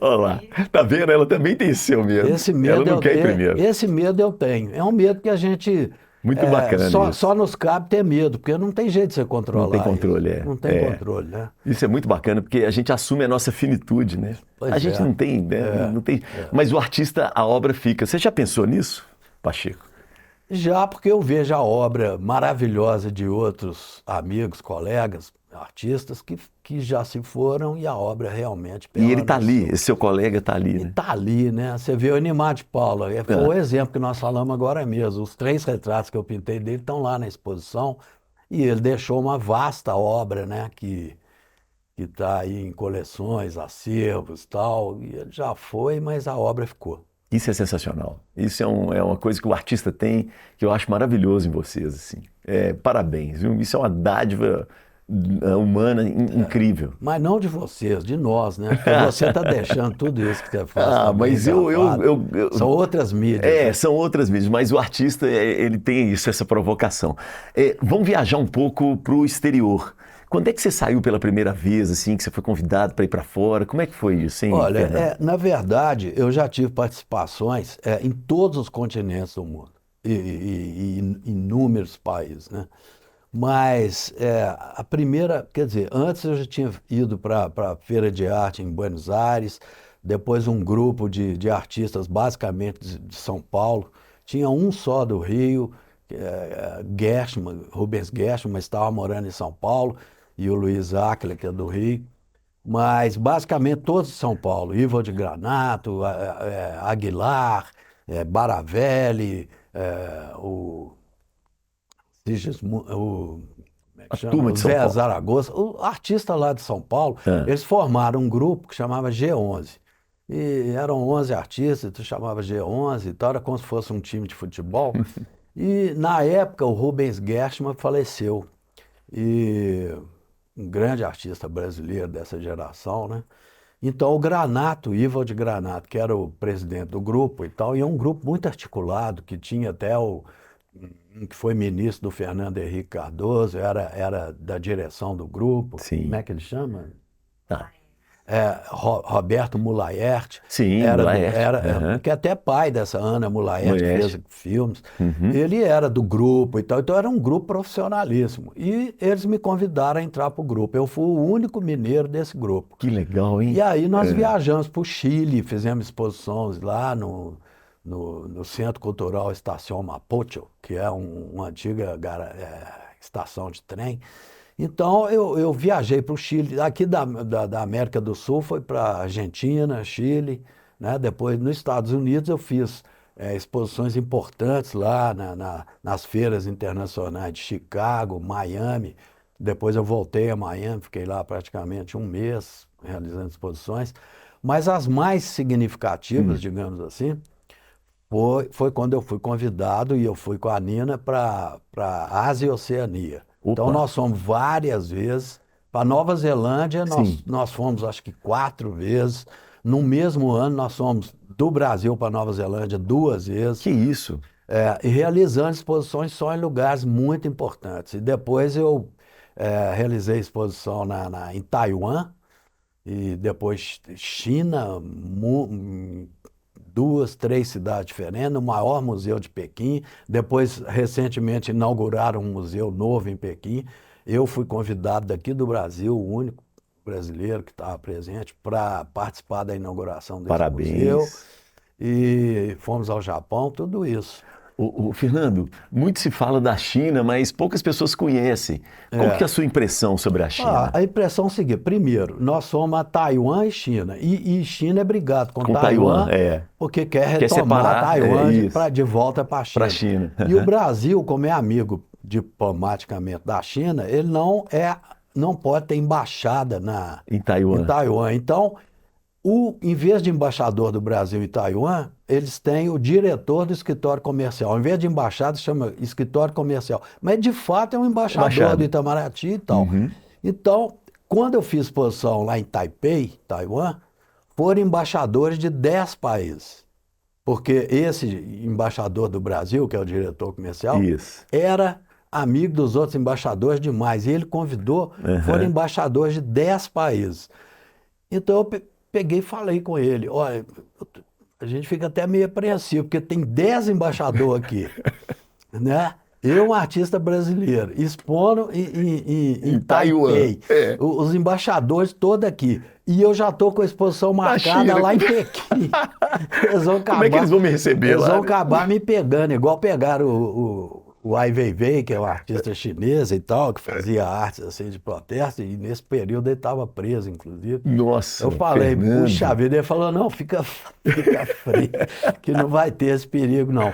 [SPEAKER 1] Olha lá, tá vendo? Ela também tem seu medo. Ela não quer ir primeiro.
[SPEAKER 2] Esse medo eu tenho. É um medo que a gente...
[SPEAKER 1] Muito bacana
[SPEAKER 2] só nos cabe ter medo, porque não tem jeito de você controlar.
[SPEAKER 1] Não tem controle,
[SPEAKER 2] Não tem controle, né?
[SPEAKER 1] Isso é muito bacana, porque a gente assume a nossa finitude, né? A gente não tem, né? Não tem. Mas o artista, a obra fica. Você já pensou nisso, Pacheco?
[SPEAKER 2] Já, porque eu vejo a obra maravilhosa de outros amigos, colegas, artistas que já se foram e a obra realmente...
[SPEAKER 1] E ele está ali, esse seu colega está ali, né?
[SPEAKER 2] Está ali, né? Você vê o Animar de Paula, foi o exemplo que nós falamos agora mesmo. Os 3 retratos que eu pintei dele estão lá na exposição e ele deixou uma vasta obra, né? Que está aí em coleções, acervos e tal. E ele já foi, mas a obra ficou.
[SPEAKER 1] Isso é sensacional. Isso é uma coisa que o artista tem, que eu acho maravilhoso em vocês, assim. Parabéns, viu? Isso é uma dádiva humana incrível.
[SPEAKER 2] Mas não de vocês, de nós, né? Porque você está deixando tudo isso que você faz.
[SPEAKER 1] Mas
[SPEAKER 2] são outras mídias.
[SPEAKER 1] Né? São outras mídias, mas o artista, ele tem isso, essa provocação. Vamos viajar um pouco para o exterior. Quando é que você saiu pela primeira vez, assim, que você foi convidado para ir para fora? Como é que foi isso, hein,
[SPEAKER 2] Olha,
[SPEAKER 1] Fernando?
[SPEAKER 2] Na verdade, eu já tive participações em todos os continentes do mundo e em inúmeros países, né? Mas a primeira, quer dizer, antes eu já tinha ido para a Feira de Arte em Buenos Aires, depois um grupo de artistas, basicamente de São Paulo, tinha um só do Rio, Rubens Gershman, mas estava morando em São Paulo, e o Luiz Áquila, que é do Rio. Mas basicamente todos de São Paulo, Ivo de Granato, Aguilar, Baravelli, o como é que
[SPEAKER 1] A
[SPEAKER 2] chama?
[SPEAKER 1] turma
[SPEAKER 2] O
[SPEAKER 1] de São
[SPEAKER 2] Zé
[SPEAKER 1] Paulo.
[SPEAKER 2] Zaragoza, o artista lá de São Paulo,
[SPEAKER 1] Ah,
[SPEAKER 2] eles formaram um grupo que chamava G11. E eram 11 artistas, tu chamava G11 e tal, era como se fosse um time de futebol. E na época o Rubens Gershman faleceu. E um grande artista brasileiro dessa geração, né? Então o Granato, Ivo de Granato, que era o presidente do grupo e tal, e é um grupo muito articulado, que tinha até um que foi ministro do Fernando Henrique Cardoso, era da direção do grupo, como
[SPEAKER 1] sim.
[SPEAKER 2] é que ele chama?
[SPEAKER 1] Ah,
[SPEAKER 2] Roberto Mulaert,
[SPEAKER 1] sim, Mulaerte. Aham.
[SPEAKER 2] que é até pai dessa Ana Mulaert, que fez
[SPEAKER 1] Mulaerte.
[SPEAKER 2] filmes.
[SPEAKER 1] Uhum.
[SPEAKER 2] Ele era do grupo e tal, então era um grupo profissionalíssimo. E eles me convidaram a entrar para o grupo. Eu fui o único mineiro desse grupo.
[SPEAKER 1] Que legal,
[SPEAKER 2] E
[SPEAKER 1] hein?
[SPEAKER 2] aí nós
[SPEAKER 1] É.
[SPEAKER 2] viajamos para o Chile, fizemos exposições lá no Centro Cultural Estação Mapocho, que é uma antiga estação de trem. Então eu viajei para o Chile, aqui da América do Sul foi para Argentina, Chile, né? Depois nos Estados Unidos eu fiz exposições importantes lá nas feiras internacionais de Chicago, Miami. Depois eu voltei a Miami, fiquei lá praticamente um mês realizando exposições. Mas as mais significativas,
[SPEAKER 1] Hum.
[SPEAKER 2] digamos assim, foi quando eu fui convidado e eu fui com a Nina para a Ásia e Oceania. Então
[SPEAKER 1] Opa,
[SPEAKER 2] nós fomos várias vezes. Para Nova Zelândia,
[SPEAKER 1] sim.
[SPEAKER 2] nós fomos acho que 4 vezes. No mesmo ano, nós fomos do Brasil para Nova Zelândia 2 vezes.
[SPEAKER 1] Que isso?
[SPEAKER 2] E realizando exposições só em lugares muito importantes. E depois eu realizei exposição em Taiwan, e depois China, em 2, 3 cidades diferentes, no maior museu de Pequim. Depois, recentemente, inauguraram um museu novo em Pequim. Eu fui convidado daqui do Brasil, o único brasileiro que estava presente, para participar da inauguração desse museu.
[SPEAKER 1] Parabéns.
[SPEAKER 2] E fomos ao Japão, tudo isso.
[SPEAKER 1] Fernando, muito se fala da China, mas poucas pessoas conhecem. Qual que é a
[SPEAKER 2] É.
[SPEAKER 1] sua impressão sobre a China?
[SPEAKER 2] A impressão é a seguinte: primeiro, nós somos a Taiwan e China. E China é brigado com
[SPEAKER 1] Com Taiwan,
[SPEAKER 2] Taiwan
[SPEAKER 1] é.
[SPEAKER 2] porque quer
[SPEAKER 1] Quer
[SPEAKER 2] retomar
[SPEAKER 1] separar, é
[SPEAKER 2] Taiwan
[SPEAKER 1] isso,
[SPEAKER 2] de volta para a
[SPEAKER 1] para a
[SPEAKER 2] China.
[SPEAKER 1] China.
[SPEAKER 2] E o Brasil, como é amigo diplomaticamente da China, ele não pode ter embaixada
[SPEAKER 1] Em
[SPEAKER 2] em
[SPEAKER 1] Taiwan.
[SPEAKER 2] Taiwan. Então, em vez de embaixador do Brasil em Taiwan, eles têm o diretor do escritório comercial. Em vez de embaixada, chama escritório comercial. Mas, de fato, é um embaixador do
[SPEAKER 1] Embaixada.
[SPEAKER 2] Itamaraty e tal.
[SPEAKER 1] Uhum.
[SPEAKER 2] Então, quando eu fiz exposição lá em Taipei, Taiwan, foram embaixadores de 10 países. Porque esse embaixador do Brasil, que é o diretor comercial,
[SPEAKER 1] Isso.
[SPEAKER 2] era amigo dos outros embaixadores demais. E ele convidou, foram
[SPEAKER 1] Aham.
[SPEAKER 2] embaixadores de 10 países. Então eu peguei e falei com ele: olha, a gente fica até meio apreensivo, porque tem 10 embaixadores aqui, né? Eu, um artista brasileiro, expondo em
[SPEAKER 1] Em Taiwan.
[SPEAKER 2] Taipei,
[SPEAKER 1] É.
[SPEAKER 2] os embaixadores todos aqui. E eu já estou com a exposição
[SPEAKER 1] Na
[SPEAKER 2] marcada
[SPEAKER 1] China.
[SPEAKER 2] lá em Pequim. Eles vão
[SPEAKER 1] Como é que eles vão me receber
[SPEAKER 2] eles
[SPEAKER 1] lá,
[SPEAKER 2] vão
[SPEAKER 1] né?
[SPEAKER 2] acabar me pegando, igual pegaram o Ai Weiwei, que é um artista chinês e tal, que fazia artes assim de protesto, e nesse período ele estava preso, inclusive.
[SPEAKER 1] Nossa,
[SPEAKER 2] Eu falei: puxa
[SPEAKER 1] Fernando.
[SPEAKER 2] vida. Ele falou: não, fica frio, que não vai ter esse perigo, não.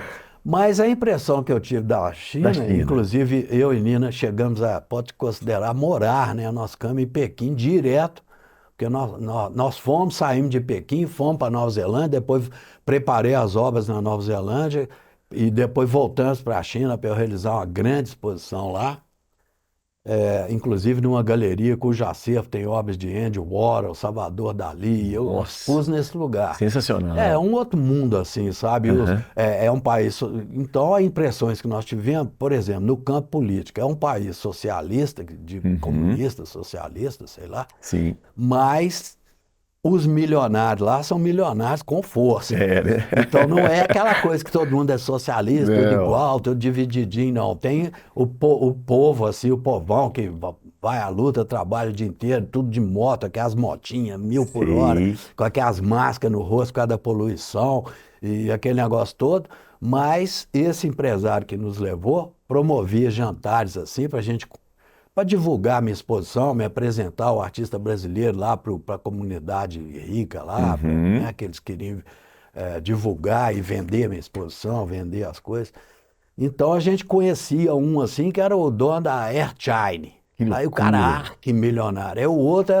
[SPEAKER 2] Mas a impressão que eu tive da
[SPEAKER 1] Da
[SPEAKER 2] China,
[SPEAKER 1] China.
[SPEAKER 2] inclusive eu e Nina chegamos pode considerar, morar, né? Nós ficamos em Pequim direto, porque nós fomos, saímos de Pequim, fomos para Nova Zelândia, depois preparei as obras na Nova Zelândia, e depois voltamos para a China para eu realizar uma grande exposição lá. Inclusive numa galeria cujo acervo tem obras de Andy Warhol, Salvador Dalí, eu
[SPEAKER 1] Nossa,
[SPEAKER 2] expus nesse lugar. É
[SPEAKER 1] sensacional.
[SPEAKER 2] um outro mundo, assim, sabe?
[SPEAKER 1] Aham.
[SPEAKER 2] É um país. Então, as impressões que nós tivemos, por exemplo, no campo político, é um país socialista, de
[SPEAKER 1] Uhum.
[SPEAKER 2] comunista, socialista, sei lá,
[SPEAKER 1] Sim.
[SPEAKER 2] mas os milionários lá são milionários com força.
[SPEAKER 1] É, né?
[SPEAKER 2] Então não é aquela coisa que todo mundo é socialista, tudo
[SPEAKER 1] Não.
[SPEAKER 2] igual, tudo divididinho, não. Tem o povo, assim, o povão que vai à luta, trabalha o dia inteiro, tudo de moto, aquelas motinhas, 1000 por hora,
[SPEAKER 1] Sei.
[SPEAKER 2] com aquelas máscaras no rosto por causa da poluição e aquele negócio todo. Mas esse empresário que nos levou promovia jantares assim para a gente para divulgar minha exposição, me apresentar o artista brasileiro lá para a comunidade rica lá, né, que eles queriam divulgar e vender a minha exposição, vender as coisas. Então a gente conhecia um assim que era o dono da Airchine. Aí o cara, que milionário. Aí o outro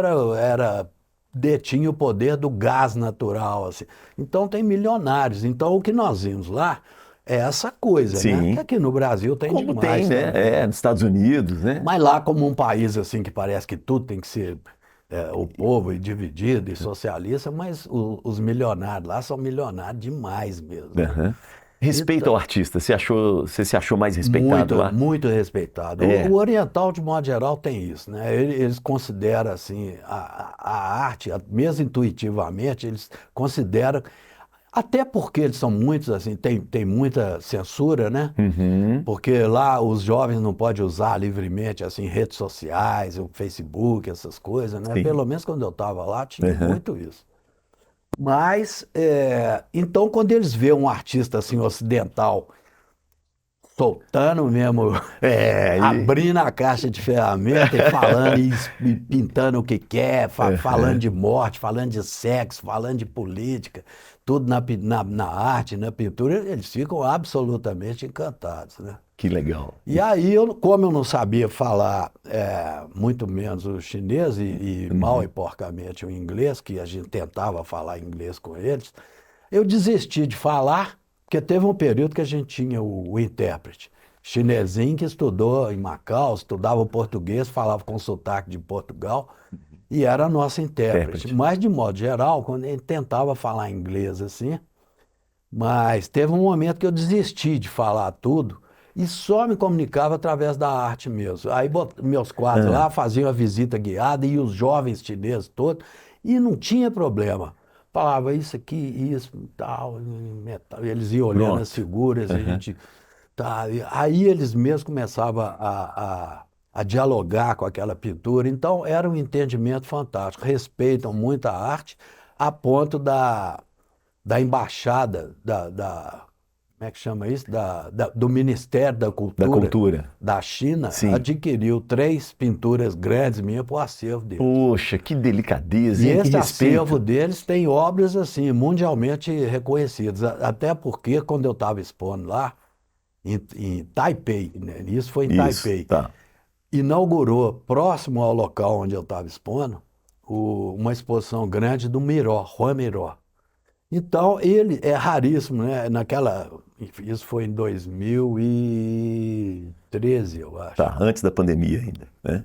[SPEAKER 2] detinha o poder do gás natural, assim. Então tem milionários. Então o que nós vimos lá é essa coisa, né? Que aqui no Brasil tem
[SPEAKER 1] como
[SPEAKER 2] demais.
[SPEAKER 1] Tem, né? Nos Estados Unidos, né?
[SPEAKER 2] Mas lá como um país assim que parece que tudo tem que ser o povo e dividido e socialista, mas os milionários lá são milionários demais mesmo. Né?
[SPEAKER 1] Respeito ao artista, você se achou mais respeitado lá?
[SPEAKER 2] Muito respeitado. O oriental, de modo geral, tem isso, né? Eles consideram assim, a arte, mesmo intuitivamente, eles consideram, até porque eles são muitos, assim, tem muita censura, né? Porque lá os jovens não podem usar livremente, assim, redes sociais, o Facebook, essas coisas, né? Pelo menos quando eu estava lá, tinha muito isso. Mas, então, quando eles veem um artista assim ocidental soltando mesmo, abrindo a caixa de ferramentas e falando e pintando o que quer, falando de morte, falando de sexo, falando de política, tudo na arte, na pintura, eles ficam absolutamente encantados, né?
[SPEAKER 1] Que legal.
[SPEAKER 2] E aí, como eu não sabia falar muito menos o chinês e mal e porcamente o inglês, que a gente tentava falar inglês com eles, eu desisti de falar, porque teve um período que a gente tinha o intérprete chinesinho que estudou em Macau, estudava o português, falava com sotaque de Portugal, e era nosso intérprete. Mas, de modo geral, quando ele tentava falar inglês assim, mas teve um momento que eu desisti de falar tudo, e só me comunicava através da arte mesmo. Aí meus quadros lá faziam a visita guiada e os jovens chineses todos, e não tinha problema. Falava isso aqui, isso, tal, metal. Eles iam olhando as figuras, a gente... Aí eles mesmos começavam a dialogar com aquela pintura. Então era um entendimento fantástico. Respeitam muito a arte, a ponto da embaixada, como é que chama isso? Do Ministério da Cultura da China, adquiriu 3 pinturas grandes minhas para o acervo deles.
[SPEAKER 1] Poxa, que delicadeza,
[SPEAKER 2] e
[SPEAKER 1] hein?
[SPEAKER 2] esse
[SPEAKER 1] Que
[SPEAKER 2] acervo deles tem obras assim, mundialmente reconhecidas. Até porque, quando eu estava expondo lá, em Taipei, né? Isso foi em Taipei, inaugurou, próximo ao local onde eu estava expondo, uma exposição grande do Miró, Juan Miró. Então, ele é raríssimo, né? Isso foi em 2013, eu acho.
[SPEAKER 1] Antes da pandemia ainda, né?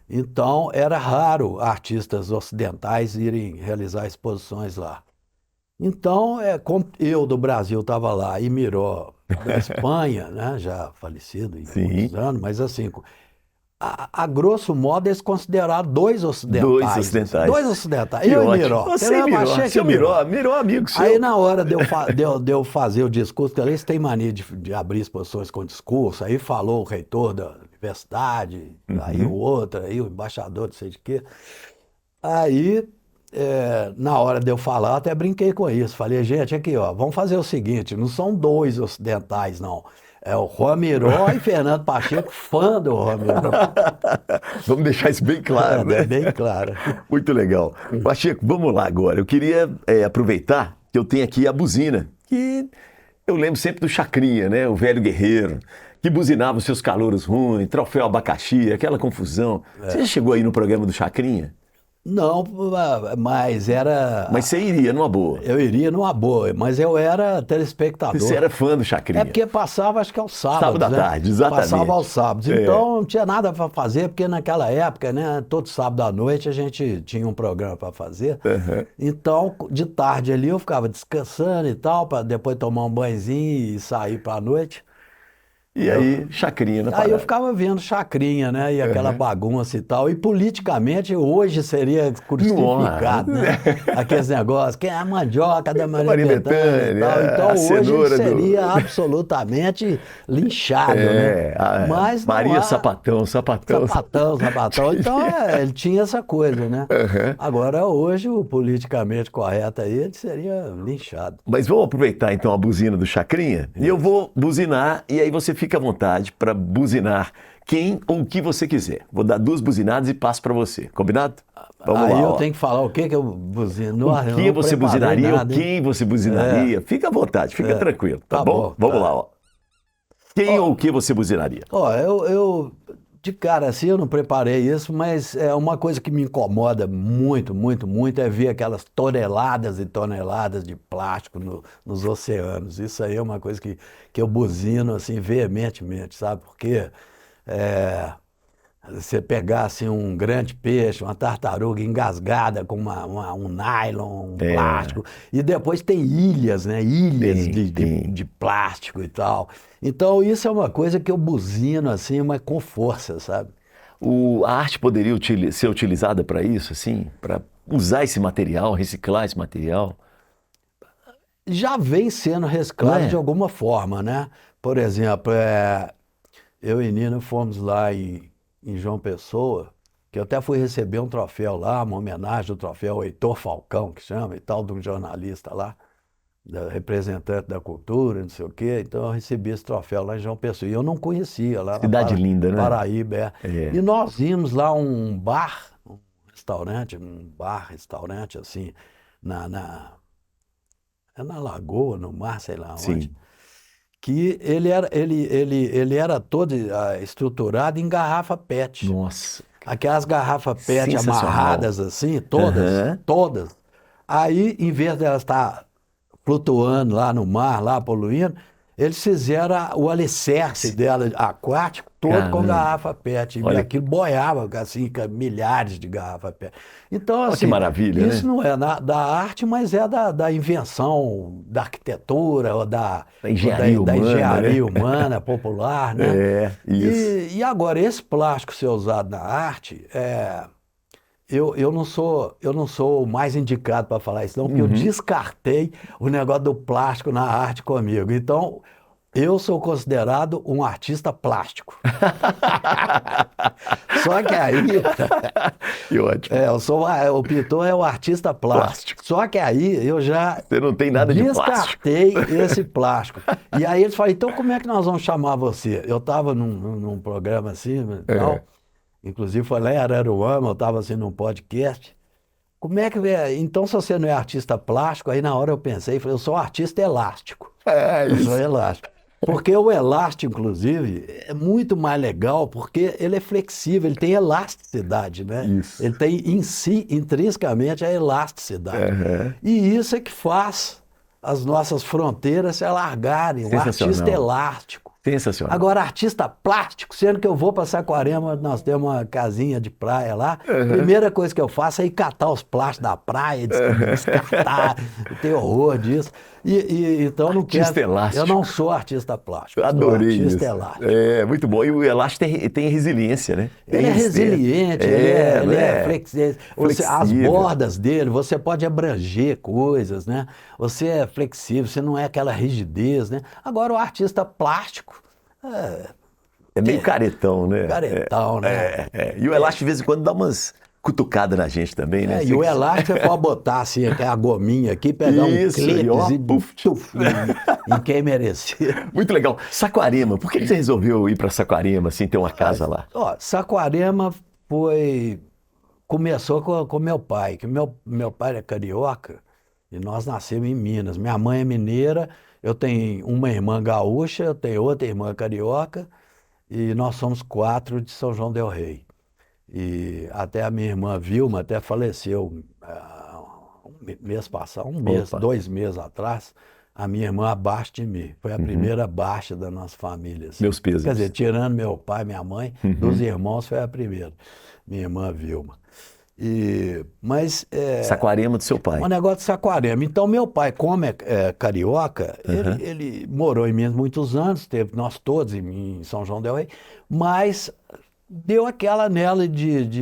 [SPEAKER 2] Então, era raro artistas ocidentais irem realizar exposições lá. Então, como eu do Brasil estava lá e Miró da Espanha, né? Já falecido em muitos anos, mas assim... A grosso modo, eles consideraram 2 ocidentais.
[SPEAKER 1] 2 ocidentais.
[SPEAKER 2] Eu e Miró.
[SPEAKER 1] Seu Miró, amigo seu.
[SPEAKER 2] Aí, na hora de eu fazer o discurso, que eles têm mania de abrir exposições com discurso, aí falou o reitor da universidade, aí o outro, aí o embaixador, não sei de quê. Aí, na hora de eu falar, até brinquei com isso. Falei, gente, aqui, ó, vamos fazer o seguinte, não são 2 ocidentais, não. É o Juan Miró e Fernando Pacheco, fã do Juan Miró.
[SPEAKER 1] Vamos deixar isso bem claro, né?
[SPEAKER 2] Bem claro.
[SPEAKER 1] Muito legal. Pacheco, vamos lá agora. Eu queria aproveitar que eu tenho aqui a buzina, que eu lembro sempre do Chacrinha, né? O velho guerreiro, que buzinava os seus calouros ruins, troféu abacaxi, aquela confusão. Você já chegou aí no programa do Chacrinha?
[SPEAKER 2] Não, mas era...
[SPEAKER 1] Mas você iria numa boa?
[SPEAKER 2] Eu iria numa boa, mas eu era telespectador.
[SPEAKER 1] Você era fã do Chacrinha?
[SPEAKER 2] É porque passava, acho que aos sábados,
[SPEAKER 1] Sábado à tarde, exatamente.
[SPEAKER 2] Passava aos sábados. Então, não tinha nada para fazer, porque naquela época, né, todo sábado à noite a gente tinha um programa para fazer. Então, de tarde ali eu ficava descansando e tal, para depois tomar um banhozinho e sair para a noite.
[SPEAKER 1] E aí, Chacrinha na parada.
[SPEAKER 2] Aí eu ficava vendo Chacrinha, né? E aquela bagunça e tal. E politicamente, hoje seria crucificado, né? Aqueles negócios, quem é a mandioca da Maria Bethânia e tal. Então hoje seria absolutamente linchado, né? Mas
[SPEAKER 1] Maria Sapatão.
[SPEAKER 2] Então ele tinha essa coisa, né? Agora hoje o politicamente correto aí, ele seria linchado.
[SPEAKER 1] Mas vamos aproveitar então a buzina do Chacrinha? E eu vou buzinar e aí você fica fica à vontade para buzinar quem ou o que você quiser. Vou dar 2 buzinadas e passo para você. Combinado? Vamos
[SPEAKER 2] Aí
[SPEAKER 1] lá,
[SPEAKER 2] eu
[SPEAKER 1] ó.
[SPEAKER 2] tenho que falar o que que eu buzino.
[SPEAKER 1] O que você buzinaria ou quem você buzinaria?
[SPEAKER 2] É.
[SPEAKER 1] Fica à vontade, fica tranquilo, tá
[SPEAKER 2] Tá
[SPEAKER 1] bom?
[SPEAKER 2] bom,
[SPEAKER 1] Vamos
[SPEAKER 2] tá.
[SPEAKER 1] lá, ó. Quem ou o que você buzinaria?
[SPEAKER 2] Ó, de cara assim, eu não preparei isso, mas é uma coisa que me incomoda muito, muito, muito é ver aquelas toneladas e toneladas de plástico nos oceanos. Isso aí é uma coisa que eu buzino assim veementemente, sabe? Porque é, você pegar assim um grande peixe, uma tartaruga engasgada com um nylon, um plástico, e depois tem ilhas, né? Ilhas de plástico e tal. Então isso é uma coisa que eu buzino assim, mas com força, sabe?
[SPEAKER 1] A arte poderia ser utilizada para isso, assim? Para usar esse material, reciclar esse material?
[SPEAKER 2] Já vem sendo reciclado de alguma forma, né? Por exemplo, eu e Nina fomos lá em João Pessoa, que eu até fui receber um troféu lá, uma homenagem do troféu Heitor Falcão, que chama, e tal, de um jornalista lá, representante da cultura, não sei o quê. Então eu recebi esse troféu lá em João Pessoa. E eu não conhecia lá
[SPEAKER 1] Cidade linda, né?
[SPEAKER 2] Paraíba.
[SPEAKER 1] É.
[SPEAKER 2] E nós vimos lá um restaurante, assim, é na Lagoa, no mar, sei lá onde.
[SPEAKER 1] Sim.
[SPEAKER 2] Que ele era todo estruturado em garrafa PET.
[SPEAKER 1] Nossa.
[SPEAKER 2] Aquelas garrafas PET
[SPEAKER 1] Sensacional.
[SPEAKER 2] amarradas assim, todas. Aí, em vez de elas estar flutuando lá no mar, lá poluindo, eles fizeram o alicerce dela aquático todo com garrafa PET. E aquilo boiava, assim, com milhares de garrafas PET. Então, assim,
[SPEAKER 1] que maravilha,
[SPEAKER 2] isso
[SPEAKER 1] né?
[SPEAKER 2] não é da arte, mas é da invenção, da arquitetura, ou da
[SPEAKER 1] engenharia humana,
[SPEAKER 2] engenharia
[SPEAKER 1] né?
[SPEAKER 2] humana popular, né?
[SPEAKER 1] Isso.
[SPEAKER 2] E agora, esse plástico ser usado na arte, eu não sou o mais indicado para falar isso, não, porque eu descartei o negócio do plástico na arte comigo. Então, eu sou considerado um artista plástico. Só que aí...
[SPEAKER 1] Que ótimo.
[SPEAKER 2] o pintor é o artista plástico. Só que aí eu já...
[SPEAKER 1] Você não tem nada de plástico.
[SPEAKER 2] Descartei esse plástico. E aí eles falaram, então como é que nós vamos chamar você? Eu estava num programa assim, tal, inclusive foi lá em Araruama, eu estava assim num podcast. Como é que... Então, se você não é artista plástico, aí na hora eu pensei, falei, eu sou artista elástico. Eu sou elástico. Porque o elástico, inclusive, é muito mais legal, porque ele é flexível, ele tem elasticidade, né?
[SPEAKER 1] Isso.
[SPEAKER 2] Ele tem em si, intrinsecamente, a elasticidade. E isso é que faz as nossas fronteiras se alargarem. O artista elástico.
[SPEAKER 1] Sensacional.
[SPEAKER 2] Agora, artista plástico, sendo que eu vou para Saquarema, nós temos uma casinha de praia lá, primeira coisa que eu faço é ir catar os plásticos da praia, descartar, eu tenho horror disso. Então não quero.
[SPEAKER 1] Elástico.
[SPEAKER 2] Eu não sou artista plástico.
[SPEAKER 1] Adorei
[SPEAKER 2] sou artista
[SPEAKER 1] isso.
[SPEAKER 2] elástico.
[SPEAKER 1] É, muito bom. E o elástico tem resiliência, né?
[SPEAKER 2] Ele é resiliente, ele é flexível. As bordas dele, você pode abranger coisas, né? Você é flexível, você não é aquela rigidez, né? Agora o artista plástico
[SPEAKER 1] é meio caretão, né?
[SPEAKER 2] Caretão, né?
[SPEAKER 1] E o elástico de vez em quando dá umas cutucadas na gente também, né?
[SPEAKER 2] E o elástico você pode botar assim, a gominha aqui, pegar um clipe em quem merecer.
[SPEAKER 1] Muito legal. Saquarema, por que você resolveu ir para Saquarema, assim, ter uma casa lá?
[SPEAKER 2] Saquarema começou com meu pai, que meu pai é carioca e nós nascemos em Minas. Minha mãe é mineira, eu tenho uma irmã gaúcha, eu tenho outra irmã carioca e nós somos 4 de São João del Rei. E até a minha irmã Vilma até faleceu mês passado, 2 meses atrás, a minha irmã abaixo de mim. Foi a primeira baixa da nossa família. Assim.
[SPEAKER 1] Meus pesos.
[SPEAKER 2] Quer dizer, tirando meu pai e minha mãe, dos irmãos foi a primeira, minha irmã Vilma.
[SPEAKER 1] Saquarema do seu pai.
[SPEAKER 2] Um negócio de Saquarema. Então, meu pai, como é carioca, ele morou em Minas muitos anos, teve nós todos em São João del Rei, mas deu aquela nela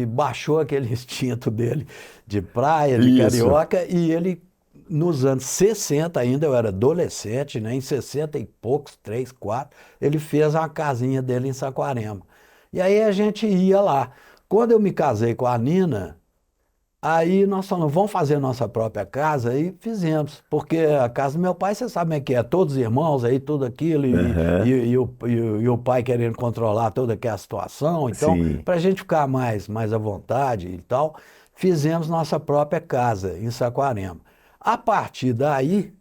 [SPEAKER 2] baixou aquele instinto dele de praia, de carioca, e ele, nos anos 60 ainda, eu era adolescente, né, em 60 e poucos, 3, 4, ele fez uma casinha dele em Saquarema. E aí a gente ia lá. Quando eu me casei com a Nina, Aí nós falamos, vamos fazer nossa própria casa, e fizemos, porque a casa do meu pai, você sabe como é que é, todos os irmãos aí, tudo aquilo,
[SPEAKER 1] Aham.
[SPEAKER 2] e o pai querendo controlar toda aquela situação, então,
[SPEAKER 1] Sim.
[SPEAKER 2] para a gente ficar mais à vontade e tal, fizemos nossa própria casa em Saquarema. A partir daí,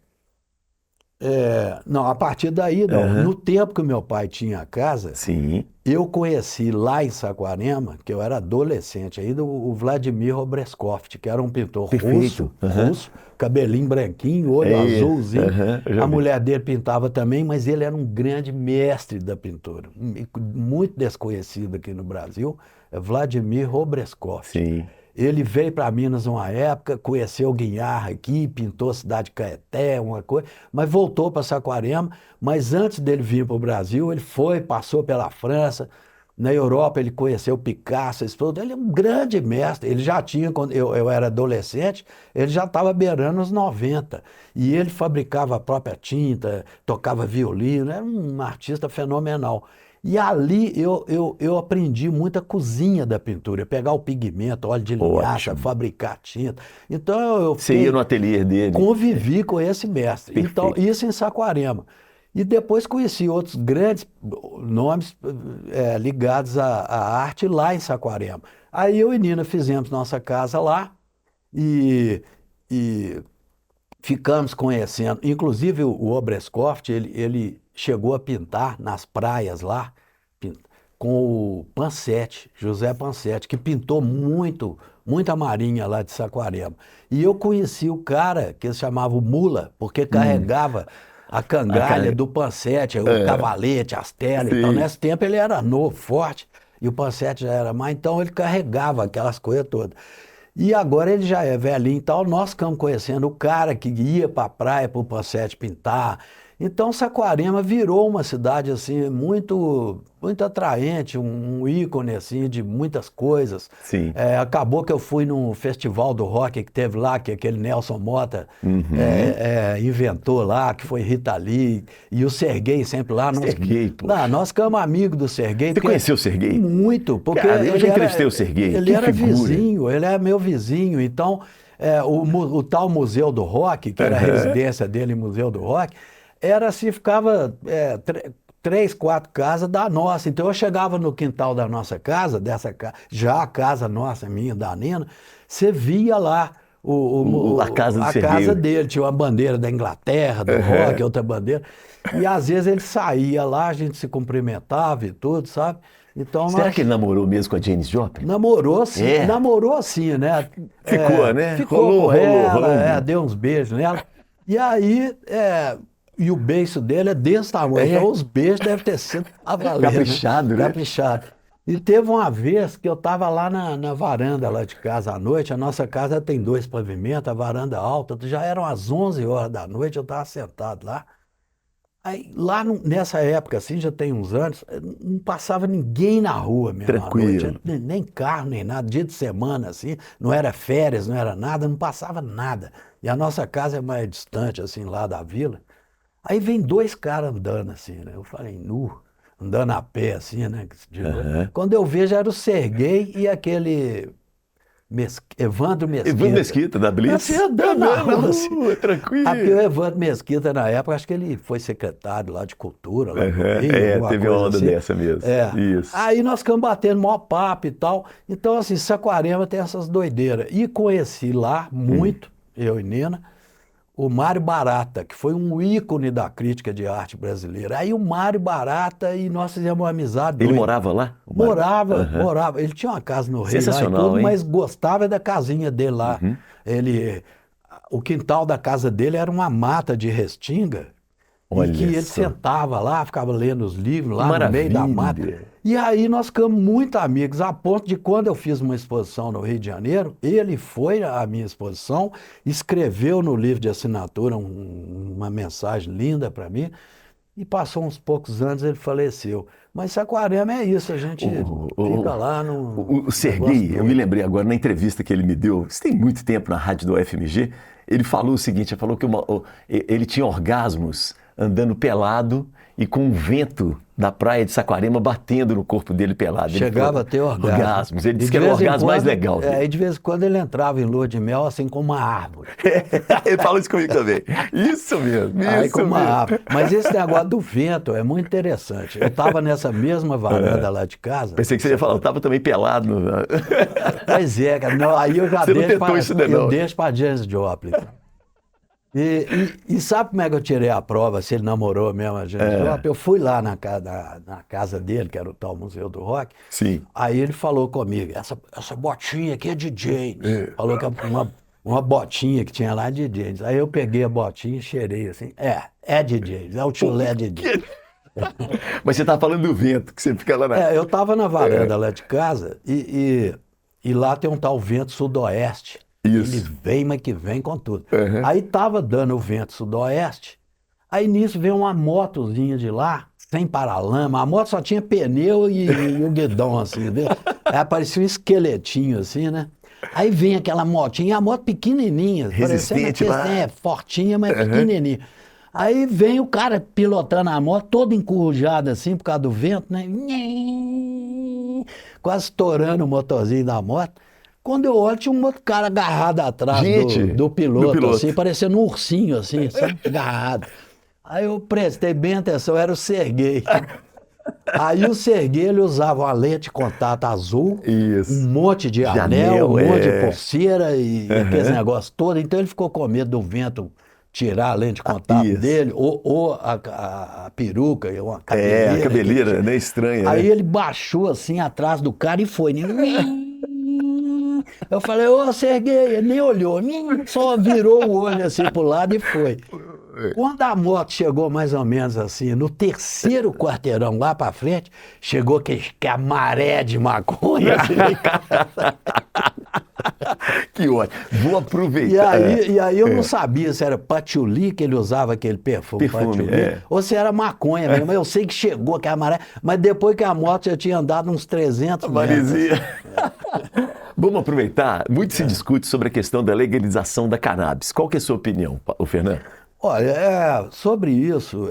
[SPEAKER 2] não, a partir daí não, no
[SPEAKER 1] Aham.
[SPEAKER 2] tempo que o meu pai tinha a casa,
[SPEAKER 1] Sim.
[SPEAKER 2] eu conheci lá em Saquarema, que eu era adolescente ainda, o Vladimir Obreskovt, que era um pintor
[SPEAKER 1] Perfeito. Aham.
[SPEAKER 2] russo, cabelinho branquinho, olho
[SPEAKER 1] É.
[SPEAKER 2] azulzinho.
[SPEAKER 1] Aham. Eu já
[SPEAKER 2] A
[SPEAKER 1] vi.
[SPEAKER 2] mulher dele pintava também, mas ele era um grande mestre da pintura, muito desconhecido aqui no Brasil, é Vladimir Obreskovt.
[SPEAKER 1] Sim.
[SPEAKER 2] Ele veio para Minas uma época, conheceu o Guimarães aqui, pintou a cidade de Caeté, uma coisa, mas voltou para Saquarema. Mas antes dele vir para o Brasil, ele foi, passou pela França, na Europa ele conheceu Picasso, ele é um grande mestre. Ele já tinha, quando eu era adolescente, ele já estava beirando os 90. E ele fabricava a própria tinta, tocava violino, era um artista fenomenal. E ali eu aprendi muita cozinha da pintura, pegar o pigmento, óleo de linhaça,
[SPEAKER 1] Ótimo.
[SPEAKER 2] fabricar tinta. Então eu
[SPEAKER 1] Você ia no
[SPEAKER 2] fiquei,
[SPEAKER 1] ateliê dele.
[SPEAKER 2] convivi com esse mestre. Então,
[SPEAKER 1] Perfeito.
[SPEAKER 2] isso em Saquarema. E depois conheci outros grandes nomes ligados à arte lá em Saquarema. Aí eu e Nina fizemos nossa casa lá e, e ficamos conhecendo. Inclusive o Obrescoft, ele chegou a pintar nas praias lá, pin- com o Pansetti, José Pansetti, que pintou muita marinha lá de Saquarema. E eu conheci o cara que se chamava o Mula, porque
[SPEAKER 1] Hum.
[SPEAKER 2] carregava a
[SPEAKER 1] A
[SPEAKER 2] cangalha
[SPEAKER 1] cara.
[SPEAKER 2] do Pansetti, o
[SPEAKER 1] É.
[SPEAKER 2] cavalete, as telas. Então,
[SPEAKER 1] Sim.
[SPEAKER 2] nesse tempo ele era novo, forte, e o Pansetti já era mais, então ele carregava aquelas coisas todas. E agora ele já é velhinho e tal, nós ficamos conhecendo o cara que ia para a praia para o Pansetti pintar. Então Saquarema virou uma cidade assim muito atraente, um ícone assim de muitas coisas.
[SPEAKER 1] Sim.
[SPEAKER 2] Acabou que eu fui num festival do rock que teve lá, que aquele Nelson Motta
[SPEAKER 1] Uhum.
[SPEAKER 2] inventou lá, que foi Rita Lee, e o Serguei sempre lá.
[SPEAKER 1] Serguei, poxa.
[SPEAKER 2] Nós ficamos amigos do Serguei,
[SPEAKER 1] Você conheceu o Serguei?
[SPEAKER 2] muito, porque
[SPEAKER 1] Cara, eu já entrevistei o Serguei.
[SPEAKER 2] ele
[SPEAKER 1] Que
[SPEAKER 2] era
[SPEAKER 1] figura.
[SPEAKER 2] vizinho, ele era meu vizinho. Então, o tal Museu do Rock, que era a
[SPEAKER 1] Aham.
[SPEAKER 2] residência dele, Museu do Rock, era assim, ficava 3, 4 casas da nossa. Então, eu chegava no quintal da nossa casa, já a casa nossa, minha, da Nina, você via lá
[SPEAKER 1] A casa do
[SPEAKER 2] a
[SPEAKER 1] Serguei.
[SPEAKER 2] casa dele, tinha uma bandeira da Inglaterra, do rock,
[SPEAKER 1] Aham.
[SPEAKER 2] outra bandeira. E às vezes ele saía lá, a gente se cumprimentava e tudo, sabe? Então
[SPEAKER 1] Será que
[SPEAKER 2] nós
[SPEAKER 1] ele namorou mesmo com a Janis Joplin?
[SPEAKER 2] namorou
[SPEAKER 1] É.
[SPEAKER 2] namorou assim, né?
[SPEAKER 1] Ficou, né?
[SPEAKER 2] Ficou
[SPEAKER 1] Rolou,
[SPEAKER 2] com
[SPEAKER 1] rolou,
[SPEAKER 2] ela,
[SPEAKER 1] rolou um beijo.
[SPEAKER 2] deu uns beijos nela. E aí, e o beiço dele é desse tamanho, então
[SPEAKER 1] É.
[SPEAKER 2] os beijos devem ter sido a valer, né?
[SPEAKER 1] Caprichado, né?
[SPEAKER 2] Caprichado. E teve uma vez que eu estava lá na varanda lá de casa à noite, a nossa casa tem 2 pavimentos, a varanda alta, já eram as 11 horas da noite, eu estava sentado lá. Aí, lá nessa época, assim, já tem uns anos, não passava ninguém na rua mesmo à noite,
[SPEAKER 1] Tranquilo.
[SPEAKER 2] nem carro, nem nada, dia de semana, assim, não era férias, não era nada, não passava nada. E a nossa casa é mais distante, assim, lá da vila. Aí vem 2 caras andando, assim, né? Eu falei, nu, andando a pé, assim, né? De noite.
[SPEAKER 1] Aham.
[SPEAKER 2] Quando eu vejo, era o Serguei e aquele Evandro
[SPEAKER 1] Evandro
[SPEAKER 2] Mesquita.
[SPEAKER 1] Mesquita, da
[SPEAKER 2] Assim,
[SPEAKER 1] Blitz.
[SPEAKER 2] andando na rua, assim. Porque o
[SPEAKER 1] Tranquilo.
[SPEAKER 2] Evandro Mesquita, na época, acho que ele foi secretário lá de cultura, lá no
[SPEAKER 1] Aham.
[SPEAKER 2] Rio, alguma
[SPEAKER 1] Teve uma
[SPEAKER 2] coisa
[SPEAKER 1] onda
[SPEAKER 2] assim.
[SPEAKER 1] dessa mesmo. Isso.
[SPEAKER 2] Aí nós ficamos batendo maior papo e tal. Então, assim, Saquarema tem essas doideiras. E conheci lá muito, eu e Nina, o Mário Barata, que foi um ícone da crítica de arte brasileira. Aí o Mário Barata e nós fizemos uma amizade
[SPEAKER 1] Ele
[SPEAKER 2] doida.
[SPEAKER 1] morava lá? o Mário? Aham.
[SPEAKER 2] Morava. Ele tinha uma casa no Rio lá e
[SPEAKER 1] Sensacional,
[SPEAKER 2] tudo,
[SPEAKER 1] hein?
[SPEAKER 2] mas gostava da casinha dele lá.
[SPEAKER 1] Uhum.
[SPEAKER 2] O quintal da casa dele era uma mata de restinga e que
[SPEAKER 1] Olha
[SPEAKER 2] ele
[SPEAKER 1] só.
[SPEAKER 2] sentava lá, ficava lendo os livros lá no meio da mata.
[SPEAKER 1] Maravilha.
[SPEAKER 2] E aí nós ficamos muito amigos, a ponto de quando eu fiz uma exposição no Rio de Janeiro, ele foi à minha exposição, escreveu no livro de assinatura uma mensagem linda para mim, e passou uns poucos anos ele faleceu. Mas Saquarema é isso, a gente fica lá no
[SPEAKER 1] O Serguei, eu me lembrei agora na entrevista que ele me deu, isso tem muito tempo na rádio do UFMG, ele falou o seguinte, ele falou que ele tinha orgasmos andando pelado e com um vento da praia de Saquarema batendo no corpo dele pelado.
[SPEAKER 2] Chegava a ter orgasmos.
[SPEAKER 1] Ele disse que era o orgasmo mais legal dele.
[SPEAKER 2] E de vez em quando ele entrava em lua de mel assim como uma árvore.
[SPEAKER 1] Ele fala isso comigo também. Isso mesmo,
[SPEAKER 2] Aí
[SPEAKER 1] isso
[SPEAKER 2] como uma
[SPEAKER 1] mesmo.
[SPEAKER 2] árvore. Mas esse negócio do vento é muito interessante. Eu estava nessa mesma varanda lá de casa.
[SPEAKER 1] Pensei que você ia falar, eu estava também pelado.
[SPEAKER 2] Pois é, cara. Não, aí eu já
[SPEAKER 1] Você não tentou isso, né, não?
[SPEAKER 2] eu deixo para Janis Joplin. E sabe como é que eu tirei a prova, se ele namorou mesmo a Janis Joplin? Eu fui lá na casa dele, que era o tal Museu do Rock.
[SPEAKER 1] Sim.
[SPEAKER 2] Aí ele falou comigo, essa botinha aqui é de James. Falou que uma botinha que tinha lá de James. Aí eu peguei a botinha e cheirei assim. É de James, é o chulé de James.
[SPEAKER 1] Mas você estava falando do vento, que você fica lá na...
[SPEAKER 2] Eu estava na varanda lá de casa e lá tem um tal vento sudoeste.
[SPEAKER 1] Isso.
[SPEAKER 2] Ele vem, mas que vem com tudo. Aí tava dando o vento sudoeste, aí nisso veio uma motozinha de lá, sem paralama, a moto só tinha pneu e o guidão assim, né? Aí aparecia um esqueletinho assim, né? Aí vem aquela motinha, a moto pequenininha,
[SPEAKER 1] resistente lá.
[SPEAKER 2] Fortinha, mas pequenininha. Aí vem o cara pilotando a moto, todo encurrujado assim, por causa do vento, né? Quase estourando o motorzinho da moto. Quando eu olho, tinha um outro cara agarrado atrás do piloto, assim, parecendo um ursinho, assim, agarrado. Aí eu prestei bem atenção, era o Serguei. Aí o Serguei, ele usava uma lente de contato azul, um monte de anel, um monte de pulseira e aqueles negócios todos. Então ele ficou com medo do vento tirar a lente de contato dele, ou a peruca, uma cabeleira.
[SPEAKER 1] A cabeleira, né? Estranha.
[SPEAKER 2] Aí ele baixou assim atrás do cara e foi, né? Eu falei, ô Serguei, ele nem olhou, só virou o olho assim pro lado e foi. Quando a moto chegou mais ou menos assim, no terceiro quarteirão lá pra frente, chegou que a maré de maconha. Assim,
[SPEAKER 1] que ótimo. Vou aproveitar.
[SPEAKER 2] E aí eu não sabia se era patchouli, que ele usava aquele perfume patchouli, ou se era maconha mesmo. Eu sei que chegou aquela maré, mas depois que a moto já tinha andado uns 300 metros.
[SPEAKER 1] Vamos aproveitar. Muito se discute sobre a questão da legalização da cannabis. Qual que é a sua opinião, Fernando?
[SPEAKER 2] Olha, sobre isso,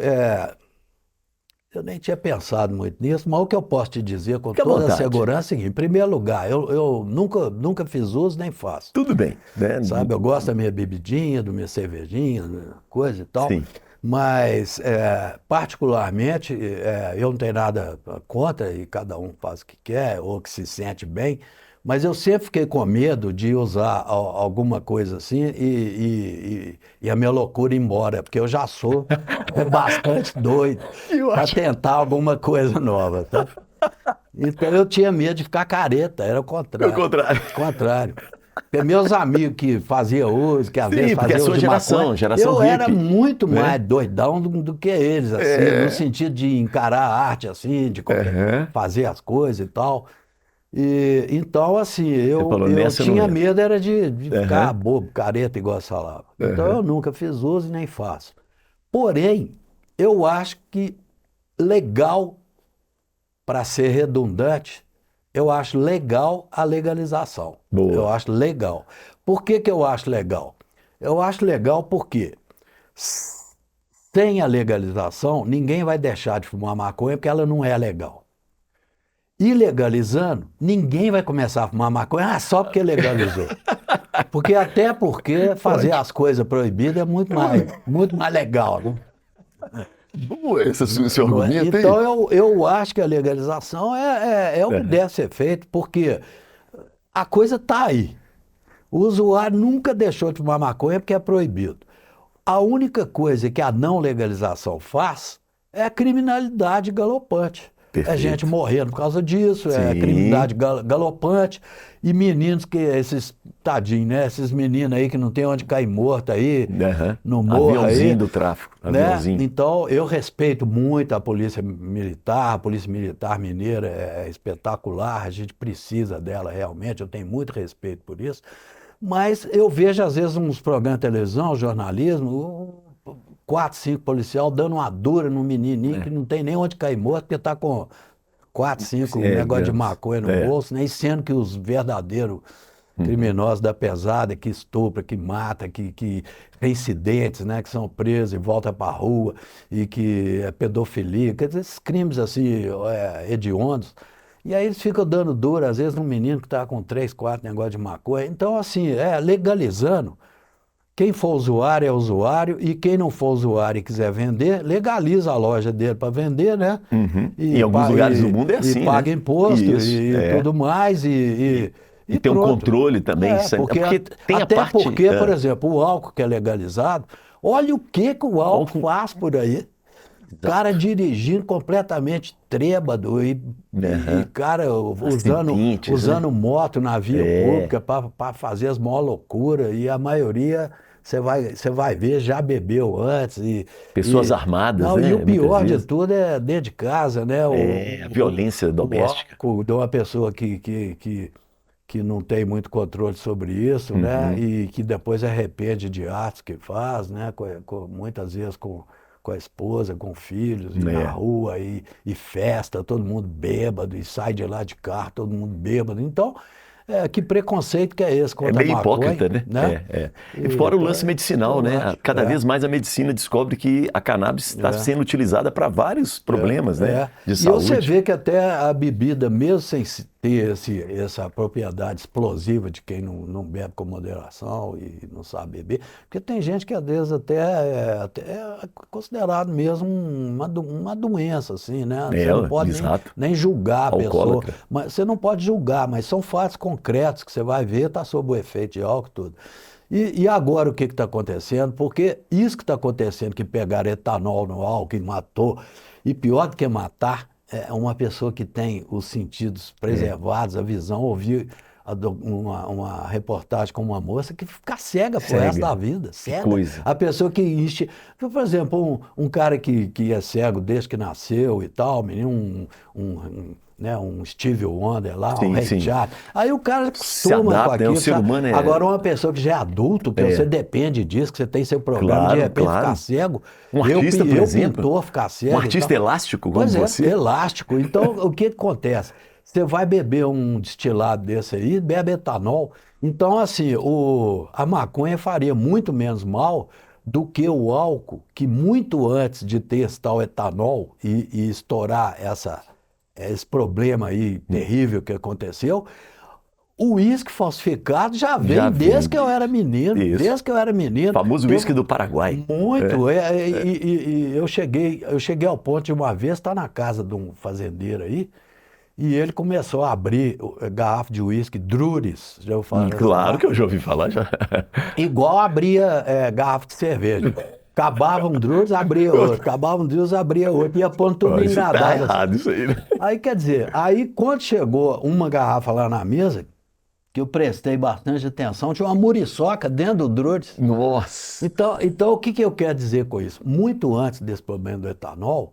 [SPEAKER 2] eu nem tinha pensado muito nisso, mas o que eu posso te dizer com toda a segurança é o seguinte: em primeiro lugar, eu nunca fiz uso nem faço.
[SPEAKER 1] Tudo bem, né?
[SPEAKER 2] Sabe, eu gosto da minha bebidinha, da minha cervejinha, coisa e tal.
[SPEAKER 1] Sim.
[SPEAKER 2] Mas, particularmente, eu não tenho nada contra, e cada um faz o que quer, ou que se sente bem, mas eu sempre fiquei com medo de usar alguma coisa assim e a minha loucura ir embora, porque eu já sou bastante doido para tentar alguma coisa nova. Tá? Então eu tinha medo de ficar careta, era o contrário.
[SPEAKER 1] O contrário.
[SPEAKER 2] Porque meus amigos que faziam uso, que às vezes faziam uso de maconha,
[SPEAKER 1] geração
[SPEAKER 2] eu
[SPEAKER 1] hippie,
[SPEAKER 2] era muito mais doidão do que eles, assim, no sentido de encarar a arte, assim, de fazer as coisas e tal. Então, assim, eu tinha medo era de ficar bobo, careta, igual você falava. Então, eu nunca fiz uso e nem faço. Porém, eu acho que legal, para ser redundante, eu acho legal a legalização.
[SPEAKER 1] Boa.
[SPEAKER 2] Eu acho legal. Por que eu acho legal? Eu acho legal porque sem a legalização, ninguém vai deixar de fumar maconha porque ela não é legal. E legalizando, ninguém vai começar a fumar maconha só porque legalizou. Até porque fazer as coisas proibidas é muito mais legal, né?
[SPEAKER 1] Esse é o seu argumento aí?
[SPEAKER 2] Então eu acho que a legalização é o que deve ser feito, porque a coisa está aí. O usuário nunca deixou de fumar maconha porque é proibido. A única coisa que a não legalização faz é a criminalidade galopante.
[SPEAKER 1] Perfeito.
[SPEAKER 2] É gente morrendo por causa disso, é criminalidade galopante, e meninos que, esses tadinhos, né? Esses meninos aí que não tem onde cair morto aí, no morro aí.
[SPEAKER 1] Aviãozinho do tráfico.
[SPEAKER 2] Né? Então, eu respeito muito a Polícia Militar Mineira é espetacular, a gente precisa dela realmente, eu tenho muito respeito por isso, mas eu vejo às vezes uns programas de televisão, jornalismo, 4, 5 policiais dando uma dura no menininho que não tem nem onde cair morto, porque está com 4, 5 negócio de maconha no bolso, né? E sendo que os verdadeiros criminosos da pesada que estupra, que mata, que reincidentes, né, que são presos e voltam para a rua, e que é pedofilia, quer dizer, esses crimes assim, hediondos. E aí eles ficam dando duro, às vezes, num menino que está com 3, 4 negócios de maconha. Então, assim, legalizando. Quem for usuário é usuário, e quem não for usuário e quiser vender, legaliza a loja dele para vender, né?
[SPEAKER 1] Uhum. Em alguns lugares do mundo é assim,
[SPEAKER 2] e paga
[SPEAKER 1] né?
[SPEAKER 2] imposto
[SPEAKER 1] Isso,
[SPEAKER 2] e tudo mais,
[SPEAKER 1] E
[SPEAKER 2] e
[SPEAKER 1] tem um
[SPEAKER 2] pronto.
[SPEAKER 1] controle também.
[SPEAKER 2] Porque
[SPEAKER 1] tem a parte...
[SPEAKER 2] porque, por exemplo, o álcool que é legalizado, olha o que o álcool faz por aí. Cara dirigindo completamente trêbado e cara usando moto na via pública para fazer as maiores loucuras, e a maioria você vai ver já bebeu antes.
[SPEAKER 1] Pessoas armadas,
[SPEAKER 2] não,
[SPEAKER 1] né?
[SPEAKER 2] E o pior
[SPEAKER 1] Muitas
[SPEAKER 2] de
[SPEAKER 1] vezes.
[SPEAKER 2] tudo é dentro de casa, né?
[SPEAKER 1] A violência doméstica.
[SPEAKER 2] O álcool de uma pessoa que não tem muito controle sobre isso, né? E que depois arrepende de atos que faz, né? Muitas vezes com a esposa, com filhos, e na rua, e festa, todo mundo bêbado, e sai de lá de carro, todo mundo bêbado. Então, que preconceito que é esse contra a
[SPEAKER 1] meio
[SPEAKER 2] maconha,
[SPEAKER 1] hipócrita, né? E fora o lance medicinal, né? Cada vez mais a medicina descobre que a cannabis está sendo utilizada para vários problemas, né? De saúde.
[SPEAKER 2] E você vê que até a bebida, mesmo sem ter essa propriedade explosiva de quem não bebe com moderação e não sabe beber, porque tem gente que às vezes até é considerado mesmo uma doença, assim, né? Você não pode nem julgar a pessoa. Mas você não pode julgar, mas são fatos concretos que você vai ver, está sob o efeito de álcool e tudo. E agora o que está acontecendo? Porque isso que está acontecendo, que pegaram etanol no álcool e matou, e pior do que matar, é uma pessoa que tem os sentidos preservados, a visão, ouvir uma reportagem com uma moça que fica cega pro resto da vida. Cega.
[SPEAKER 1] Coisa.
[SPEAKER 2] A pessoa que enche... Por exemplo, um cara que é cego desde que nasceu e tal, menino, um Stevie Wonder lá, um Ray Charles. Aí o cara acostuma com aquilo.
[SPEAKER 1] O ser humano
[SPEAKER 2] Agora, uma pessoa que já é adulto, que você depende disso, que você tem seu programa, de repente ficar cego.
[SPEAKER 1] Um artista, por exemplo,
[SPEAKER 2] pintor, ficar cego.
[SPEAKER 1] Um artista elástico, como você.
[SPEAKER 2] Elástico. Então, o que acontece? Você vai beber um destilado desse aí, bebe etanol. Então, assim, a maconha faria muito menos mal do que o álcool, que muito antes de ter esse tal etanol e estourar esse problema aí terrível que aconteceu, o uísque falsificado já vem desde que eu era menino.
[SPEAKER 1] Isso.
[SPEAKER 2] Desde que eu era menino.
[SPEAKER 1] O famoso uísque do Paraguai.
[SPEAKER 2] Muito. E eu cheguei ao ponto de uma vez estar na casa de um fazendeiro aí, e ele começou a abrir garrafa de uísque Drures. Já ouviu falar?
[SPEAKER 1] Claro que eu já ouvi falar. Já.
[SPEAKER 2] Igual abria garrafa de cerveja. Acabava um Drures, abria outro. Acabava um Drures, abria outro. Ia pondo tudo engradado.
[SPEAKER 1] Tá errado isso aí, né?
[SPEAKER 2] Aí, quer dizer, quando chegou uma garrafa lá na mesa, que eu prestei bastante atenção, tinha uma muriçoca dentro do Drures.
[SPEAKER 1] Nossa!
[SPEAKER 2] Então, o que eu quero dizer com isso? Muito antes desse problema do etanol,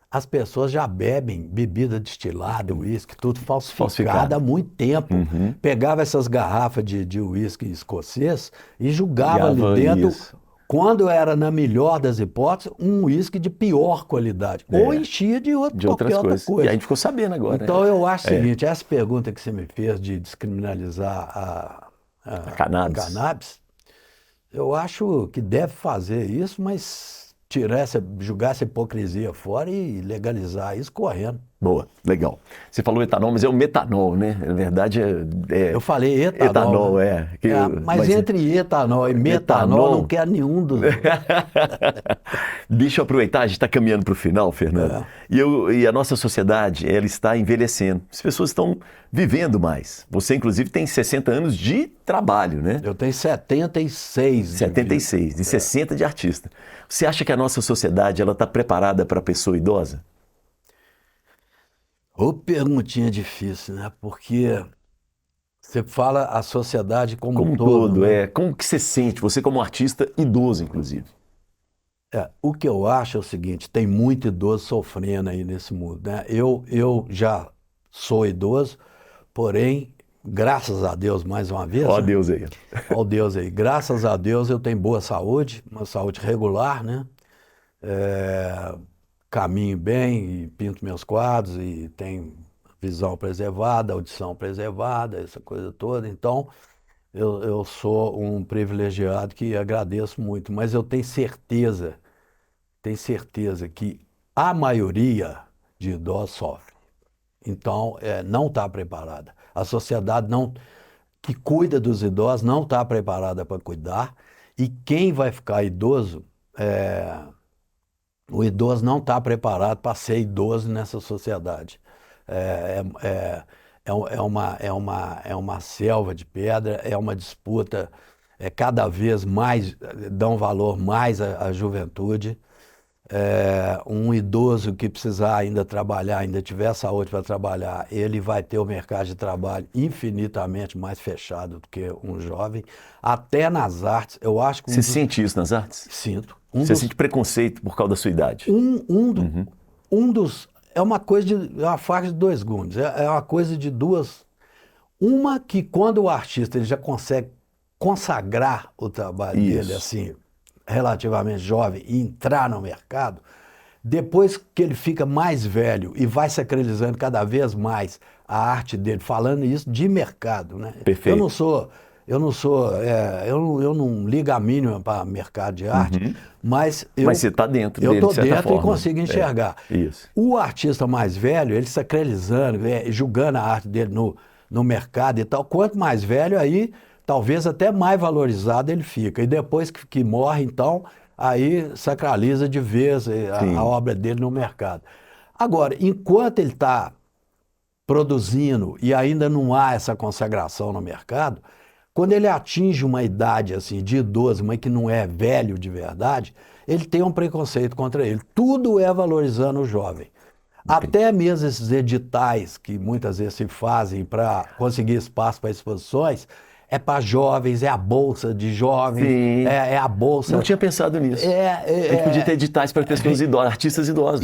[SPEAKER 2] as pessoas já bebem bebida destilada, uísque, tudo falsificado há muito tempo. Pegava essas garrafas de uísque escocês e jogava ali dentro, quando era, na melhor das hipóteses, um uísque de pior qualidade. Ou enchia de qualquer outra coisa.
[SPEAKER 1] E a gente ficou sabendo agora.
[SPEAKER 2] Então, eu acho o seguinte, essa pergunta que você me fez de descriminalizar a cannabis, eu acho que deve fazer isso, mas jogar essa hipocrisia fora e legalizar isso correndo.
[SPEAKER 1] Boa, legal. Você falou etanol, mas é o metanol, né? Na verdade,
[SPEAKER 2] eu falei etanol. Mas entre etanol e metanol, não quero nenhum dos dois.
[SPEAKER 1] Deixa eu aproveitar, a gente está caminhando para o final, Fernando. E a nossa sociedade, ela está envelhecendo. As pessoas estão vivendo mais. Você, inclusive, tem 60 anos de trabalho, né?
[SPEAKER 2] Eu tenho 76.
[SPEAKER 1] 76, de 60 de artista. Você acha que a nossa sociedade ela está preparada para a pessoa idosa?
[SPEAKER 2] Ô, perguntinha difícil, né? Porque você fala a sociedade como um todo.
[SPEAKER 1] Né? Como que você sente, você como artista idoso, inclusive?
[SPEAKER 2] O que eu acho é o seguinte, tem muito idoso sofrendo aí nesse mundo, né? Eu já sou idoso, porém, graças a Deus, mais uma vez...
[SPEAKER 1] Ó Deus aí.
[SPEAKER 2] Ó Deus aí. Graças a Deus eu tenho boa saúde, uma saúde regular, né? Caminho bem e pinto meus quadros e tenho visão preservada, audição preservada, essa coisa toda. Então, eu sou um privilegiado que agradeço muito, mas eu tenho certeza que a maioria de idosos sofre. Então, não está preparada. A sociedade não, que cuida dos idosos não está preparada para cuidar, e quem vai ficar idoso, o idoso não está preparado para ser idoso nessa sociedade. É, é, é, é uma selva de pedra, é uma disputa, cada vez mais dão valor mais à juventude. Um idoso que precisar ainda trabalhar, ainda tiver saúde para trabalhar, ele vai ter o mercado de trabalho infinitamente mais fechado do que um jovem. Até nas artes, eu acho que...
[SPEAKER 1] Você sente isso nas artes?
[SPEAKER 2] Sinto.
[SPEAKER 1] Você sente preconceito por causa da sua idade?
[SPEAKER 2] Um dos... É uma coisa é uma faca de dois gumes. É uma coisa de duas... Uma que quando o artista ele já consegue consagrar o trabalho dele, assim, relativamente jovem, e entrar no mercado, depois que ele fica mais velho e vai sacralizando cada vez mais a arte dele, falando isso de mercado, né?
[SPEAKER 1] Perfeito.
[SPEAKER 2] Eu não ligo a mínima para mercado de arte, mas
[SPEAKER 1] você está dentro dele,
[SPEAKER 2] eu estou
[SPEAKER 1] de certa
[SPEAKER 2] dentro
[SPEAKER 1] forma.
[SPEAKER 2] E consigo enxergar.
[SPEAKER 1] Isso.
[SPEAKER 2] O artista mais velho, ele sacralizando, julgando a arte dele no mercado e tal, quanto mais velho, aí talvez até mais valorizado ele fica. E depois que morre, então, aí sacraliza de vez a obra dele no mercado. Agora, enquanto ele está produzindo e ainda não há essa consagração no mercado, quando ele atinge uma idade assim de idoso, mas que não é velho de verdade, ele tem um preconceito contra ele. Tudo é valorizando o jovem. Até mesmo esses editais que muitas vezes se fazem para conseguir espaço para exposições, é para jovens, é a bolsa de jovens, é a bolsa...
[SPEAKER 1] Não tinha pensado nisso. A gente podia ter editais para pessoas idosas, artistas idosos.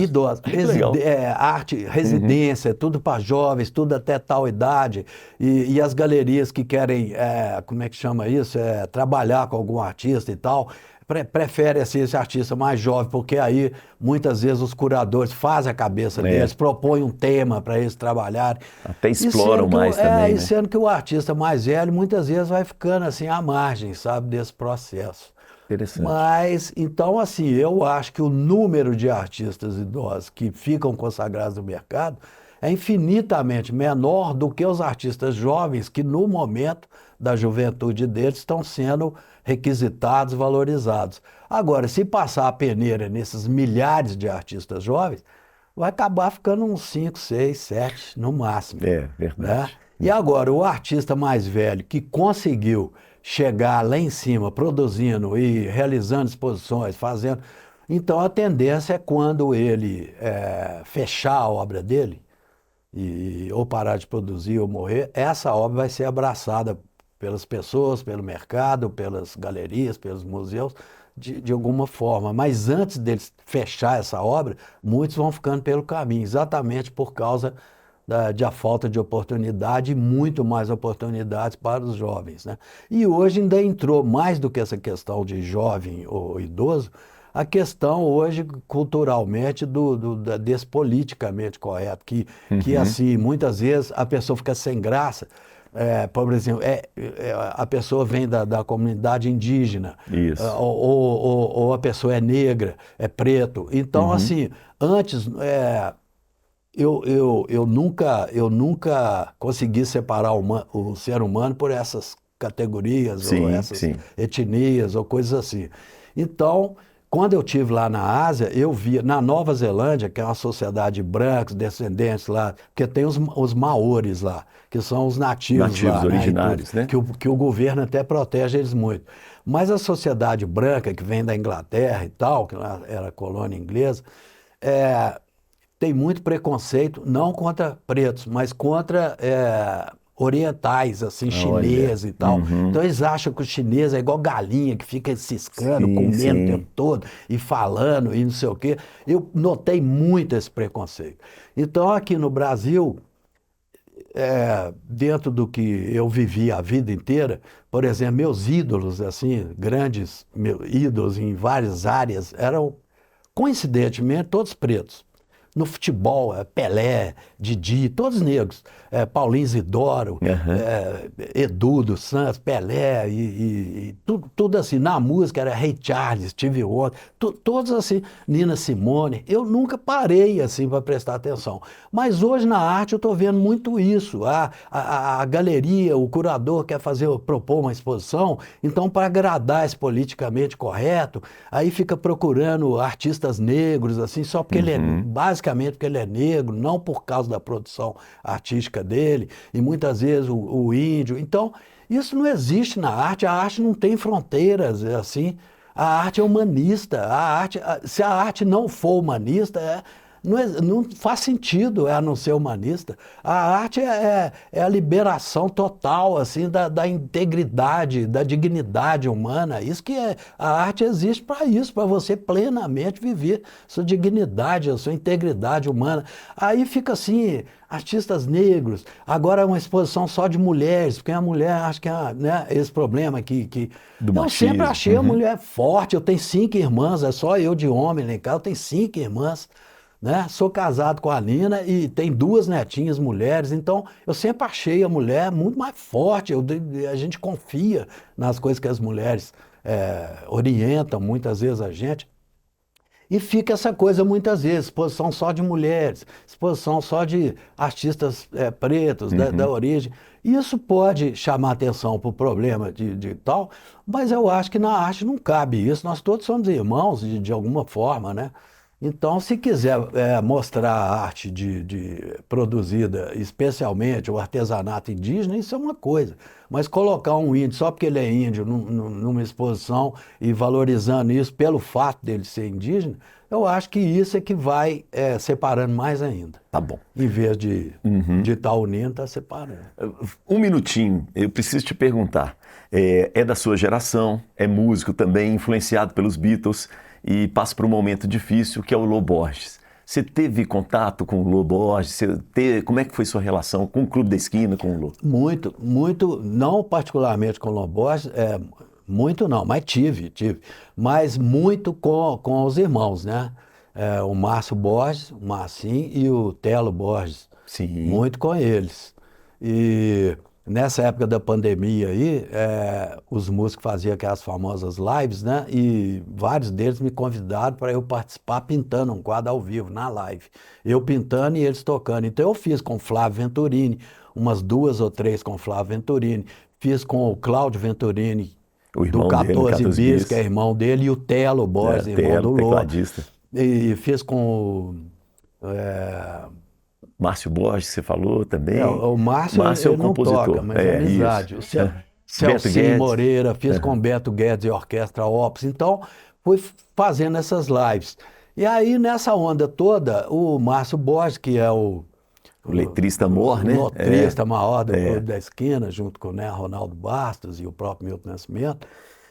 [SPEAKER 2] Arte, residência, tudo para jovens, tudo até tal idade. E as galerias que querem, como é que chama isso? Trabalhar com algum artista e tal, prefere assim, esse artista mais jovem, porque aí muitas vezes os curadores fazem a cabeça deles, propõem um tema para eles trabalharem.
[SPEAKER 1] Até exploram mais também,
[SPEAKER 2] E sendo que o artista mais velho muitas vezes vai ficando assim à margem, sabe, desse processo.
[SPEAKER 1] Interessante.
[SPEAKER 2] Mas, então, assim, eu acho que o número de artistas idosos que ficam consagrados no mercado é infinitamente menor do que os artistas jovens que, no momento da juventude deles, estão sendo requisitados, valorizados. Agora, se passar a peneira nesses milhares de artistas jovens, vai acabar ficando uns 5, 6, 7 no máximo.
[SPEAKER 1] É, verdade.
[SPEAKER 2] Né? E agora, o artista mais velho que conseguiu chegar lá em cima, produzindo e realizando exposições, fazendo... Então, a tendência é quando ele fechar a obra dele, ou parar de produzir ou morrer, essa obra vai ser abraçada pelas pessoas, pelo mercado, pelas galerias, pelos museus, de alguma forma. Mas antes deles fechar essa obra, muitos vão ficando pelo caminho, exatamente por causa da falta de oportunidade e muito mais oportunidades para os jovens, né? E hoje ainda entrou, mais do que essa questão de jovem ou idoso, a questão hoje, culturalmente, desse politicamente correto, que assim, muitas vezes a pessoa fica sem graça. Por exemplo, a pessoa vem da comunidade indígena, ou a pessoa é negra, é preto. Então, assim, antes... Eu nunca consegui separar o ser humano por essas categorias, ou essas etnias, ou coisas assim. Então, quando eu estive lá na Ásia, eu via, na Nova Zelândia, que é uma sociedade de brancos, descendentes lá, porque tem os maores lá, que são os nativos lá,
[SPEAKER 1] originários, né?
[SPEAKER 2] Que o governo até protege eles muito. Mas a sociedade branca, que vem da Inglaterra e tal, que lá era colônia inglesa, tem muito preconceito, não contra pretos, mas contra orientais, assim, chineses e tal. Então eles acham que o chinês é igual galinha, que fica ciscando, comendo o tempo todo e falando e não sei o quê. Eu notei muito esse preconceito. Então aqui no Brasil, dentro do que eu vivi a vida inteira, por exemplo, meus ídolos, assim, grandes ídolos em várias áreas, eram, coincidentemente, todos pretos. no futebol, Pelé, Didi, todos negros, Paulinho Isidoro, Edu dos Santos, Pelé, e tudo assim. Na música era Ray Charles, Stevie Wonder, todos assim, Nina Simone. Eu nunca parei assim para prestar atenção. Mas hoje na arte eu estou vendo muito isso. A galeria, o curador quer propor uma exposição, então para agradar esse politicamente correto, aí fica procurando artistas negros, assim, só porque ele é, basicamente porque ele é negro, não por causa da produção artística dele, e muitas vezes o índio. Então, isso não existe na arte, a arte não tem fronteiras, assim, a arte é humanista, se a arte não for humanista, não faz sentido a não ser humanista. A arte é a liberação total assim, da integridade, da dignidade humana. Isso que a arte existe para isso, para você plenamente viver sua dignidade, a sua integridade humana. Aí fica assim, artistas negros, agora é uma exposição só de mulheres, porque a mulher, acho que né, esse problema
[SPEAKER 1] do
[SPEAKER 2] eu
[SPEAKER 1] machismo.
[SPEAKER 2] sempre achei a mulher forte, eu tenho 5 irmãs, é só eu de homem lá em casa, eu tenho 5 irmãs. Né? Sou casado com a Nina e tem 2 netinhas mulheres, então eu sempre achei a mulher muito mais forte, a gente confia nas coisas que as mulheres orientam muitas vezes a gente. E fica essa coisa muitas vezes, exposição só de mulheres, exposição só de artistas pretos, da origem. Isso pode chamar atenção para o problema de tal, mas eu acho que na arte não cabe isso, nós todos somos irmãos de alguma forma, né? Então, se quiser mostrar a arte produzida especialmente, o artesanato indígena, isso é uma coisa. Mas colocar um índio só porque ele é índio numa exposição e valorizando isso pelo fato dele ser indígena, eu acho que isso é que vai separando mais ainda.
[SPEAKER 1] Tá bom.
[SPEAKER 2] Em vez de estar unindo, está separando.
[SPEAKER 1] Um minutinho, eu preciso te perguntar. É da sua geração, é músico também, influenciado pelos Beatles, e passa por um momento difícil, que é o Lô Borges. Você teve contato com o Lô Borges? Como é que foi sua relação com o Clube da Esquina, com o Lô?
[SPEAKER 2] Muito, muito, não particularmente com o Lô Borges, muito não, mas tive. Mas muito com os irmãos, né? O Márcio Borges, o Marcinho e o Telo Borges.
[SPEAKER 1] Sim.
[SPEAKER 2] Muito com eles. E nessa época da pandemia aí, os músicos faziam aquelas famosas lives, né? E vários deles me convidaram para eu participar pintando um quadro ao vivo, na live. Eu pintando e eles tocando. Então eu fiz com o Flávio Venturini, umas 2 ou 3 com o Flávio Venturini. Fiz com o Cláudio Venturini,
[SPEAKER 1] O irmão
[SPEAKER 2] do
[SPEAKER 1] dele,
[SPEAKER 2] 14
[SPEAKER 1] 14
[SPEAKER 2] Bis,
[SPEAKER 1] Bis.
[SPEAKER 2] que é irmão dele, e o Telo Borges, irmão do Lô.
[SPEAKER 1] Tecladista.
[SPEAKER 2] E fiz com
[SPEAKER 1] Márcio Borges, que você falou também.
[SPEAKER 2] o Márcio
[SPEAKER 1] é o
[SPEAKER 2] não
[SPEAKER 1] compositor.
[SPEAKER 2] toca, mas é amizade.
[SPEAKER 1] Isso.
[SPEAKER 2] O Celcinho
[SPEAKER 1] Guedes.
[SPEAKER 2] Moreira, fiz com Beto Guedes e Orquestra Opus. Então, fui fazendo essas lives. E aí, nessa onda toda, o Márcio Borges, que é o
[SPEAKER 1] letrista maior, né?
[SPEAKER 2] O letrista maior do Clube da Esquina, junto com o Ronaldo Bastos e o próprio Milton Nascimento.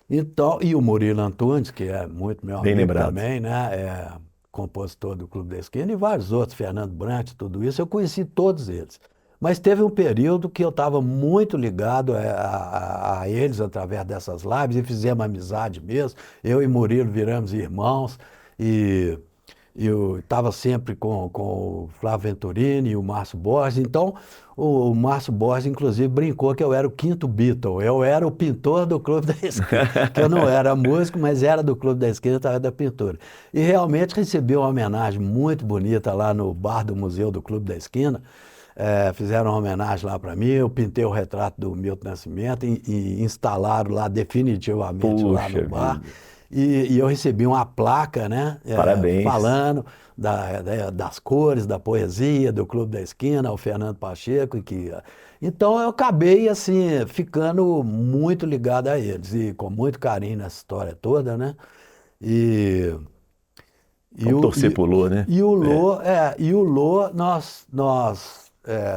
[SPEAKER 2] Então, e o Murilo Antunes, que é muito meu
[SPEAKER 1] Bem
[SPEAKER 2] amigo
[SPEAKER 1] lembrado.
[SPEAKER 2] também, né? Compositor do Clube da Esquina, e vários outros, Fernando Brant, tudo isso, eu conheci todos eles. Mas teve um período que eu estava muito ligado a eles através dessas lives e fizemos amizade mesmo. Eu e Murilo viramos irmãos e eu estava sempre com o Flávio Venturini e o Márcio Borges. Então, o Márcio Borges, inclusive, brincou que eu era o 5º Beatle. Eu era o pintor do Clube da Esquina, que eu não era músico, mas era do Clube da Esquina, através da pintura. E realmente recebi uma homenagem muito bonita lá no bar do Museu do Clube da Esquina. Fizeram uma homenagem lá para mim, eu pintei o retrato do Milton Nascimento e instalaram lá definitivamente lá no bar. E eu recebi uma placa, né?
[SPEAKER 1] Parabéns.
[SPEAKER 2] Falando das cores, da poesia, do Clube da Esquina, o Fernando Pacheco. Então eu acabei, assim, ficando muito ligado a eles, e com muito carinho nessa história toda, né?
[SPEAKER 1] Vamos torcer pro Lô, né?
[SPEAKER 2] E o Lô, nós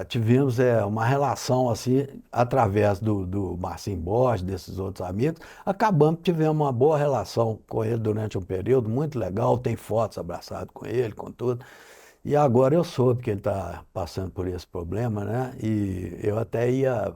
[SPEAKER 2] tivemos uma relação assim, através do Marcinho Borges, desses outros amigos, tivemos uma boa relação com ele durante um período muito legal, tem fotos abraçado com ele, com tudo. E agora eu soube que ele está passando por esse problema, né? E eu até ia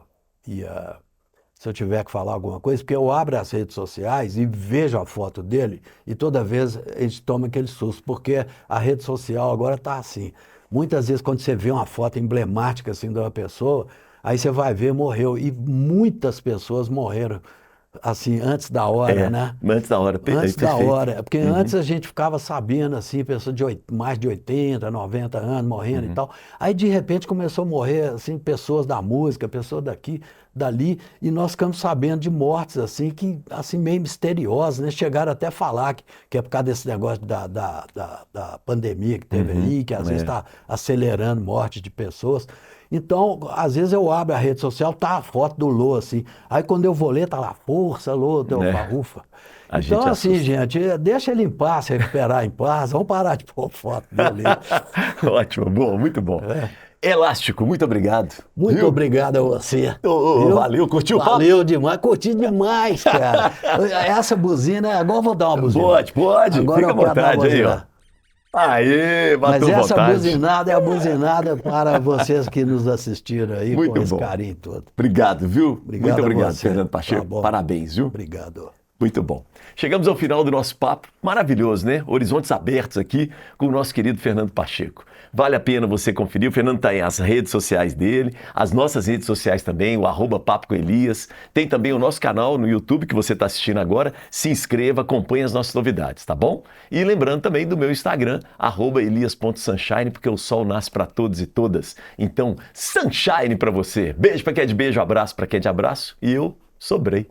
[SPEAKER 2] se eu tiver que falar alguma coisa, porque eu abro as redes sociais e vejo a foto dele e toda vez a gente toma aquele susto, porque a rede social agora está assim. Muitas vezes quando você vê uma foto emblemática assim de uma pessoa, aí você vai ver, morreu. E muitas pessoas morreram assim antes da hora, né?
[SPEAKER 1] Antes da hora,
[SPEAKER 2] Antes da
[SPEAKER 1] perfeito.
[SPEAKER 2] hora, porque antes a gente ficava sabendo, assim, pessoas de mais de 80, 90 anos morrendo e tal. Aí, de repente, começou a morrer, assim, pessoas da música, pessoas daqui, dali, e nós ficamos sabendo de mortes, assim, que, assim, meio misteriosas, né? Chegaram até a falar que é por causa desse negócio da pandemia que teve aí, que às vezes está acelerando morte de pessoas. Então, às vezes eu abro a rede social, tá a foto do Lô, assim. Aí quando eu vou ler, tá lá, força, Lô, deu ufa.
[SPEAKER 1] A
[SPEAKER 2] Então,
[SPEAKER 1] gente
[SPEAKER 2] assim,
[SPEAKER 1] assusta.
[SPEAKER 2] gente, deixa ele em paz, se recuperar em paz. Vamos parar de pôr foto dele.
[SPEAKER 1] Ótimo, bom, muito bom. Elástico, muito obrigado.
[SPEAKER 2] Muito
[SPEAKER 1] Viu?
[SPEAKER 2] obrigado a você. Viu?
[SPEAKER 1] Valeu, curtiu o papo?
[SPEAKER 2] Valeu demais, curti demais, cara. Essa buzina, agora eu vou dar uma buzina.
[SPEAKER 1] Pode,
[SPEAKER 2] Agora
[SPEAKER 1] fica à
[SPEAKER 2] eu quero dar uma
[SPEAKER 1] vontade aí, ó.
[SPEAKER 2] buzina.
[SPEAKER 1] Aê,
[SPEAKER 2] Mas
[SPEAKER 1] matou
[SPEAKER 2] essa
[SPEAKER 1] vontade.
[SPEAKER 2] buzinada é a buzinada para vocês que nos assistiram aí
[SPEAKER 1] Muito
[SPEAKER 2] com esse
[SPEAKER 1] bom.
[SPEAKER 2] carinho todo.
[SPEAKER 1] Obrigado, viu?
[SPEAKER 2] Obrigado
[SPEAKER 1] Muito
[SPEAKER 2] a
[SPEAKER 1] obrigado,
[SPEAKER 2] você.
[SPEAKER 1] Fernando Pacheco.
[SPEAKER 2] Tá bom.
[SPEAKER 1] Parabéns, viu?
[SPEAKER 2] Obrigado.
[SPEAKER 1] Muito bom. Chegamos ao final do nosso papo maravilhoso, né? Horizontes abertos aqui com o nosso querido Fernando Pacheco. Vale a pena você conferir. O Fernando está aí, as redes sociais dele, as nossas redes sociais também, o @papo com Elias. Tem também o nosso canal no YouTube que você está assistindo agora. Se inscreva, acompanhe as nossas novidades, tá bom? E lembrando também do meu Instagram, @elias.sunshine, porque o sol nasce para todos e todas. Então, sunshine para você. Beijo para quem é de beijo, abraço para quem é de abraço. E eu sobrei.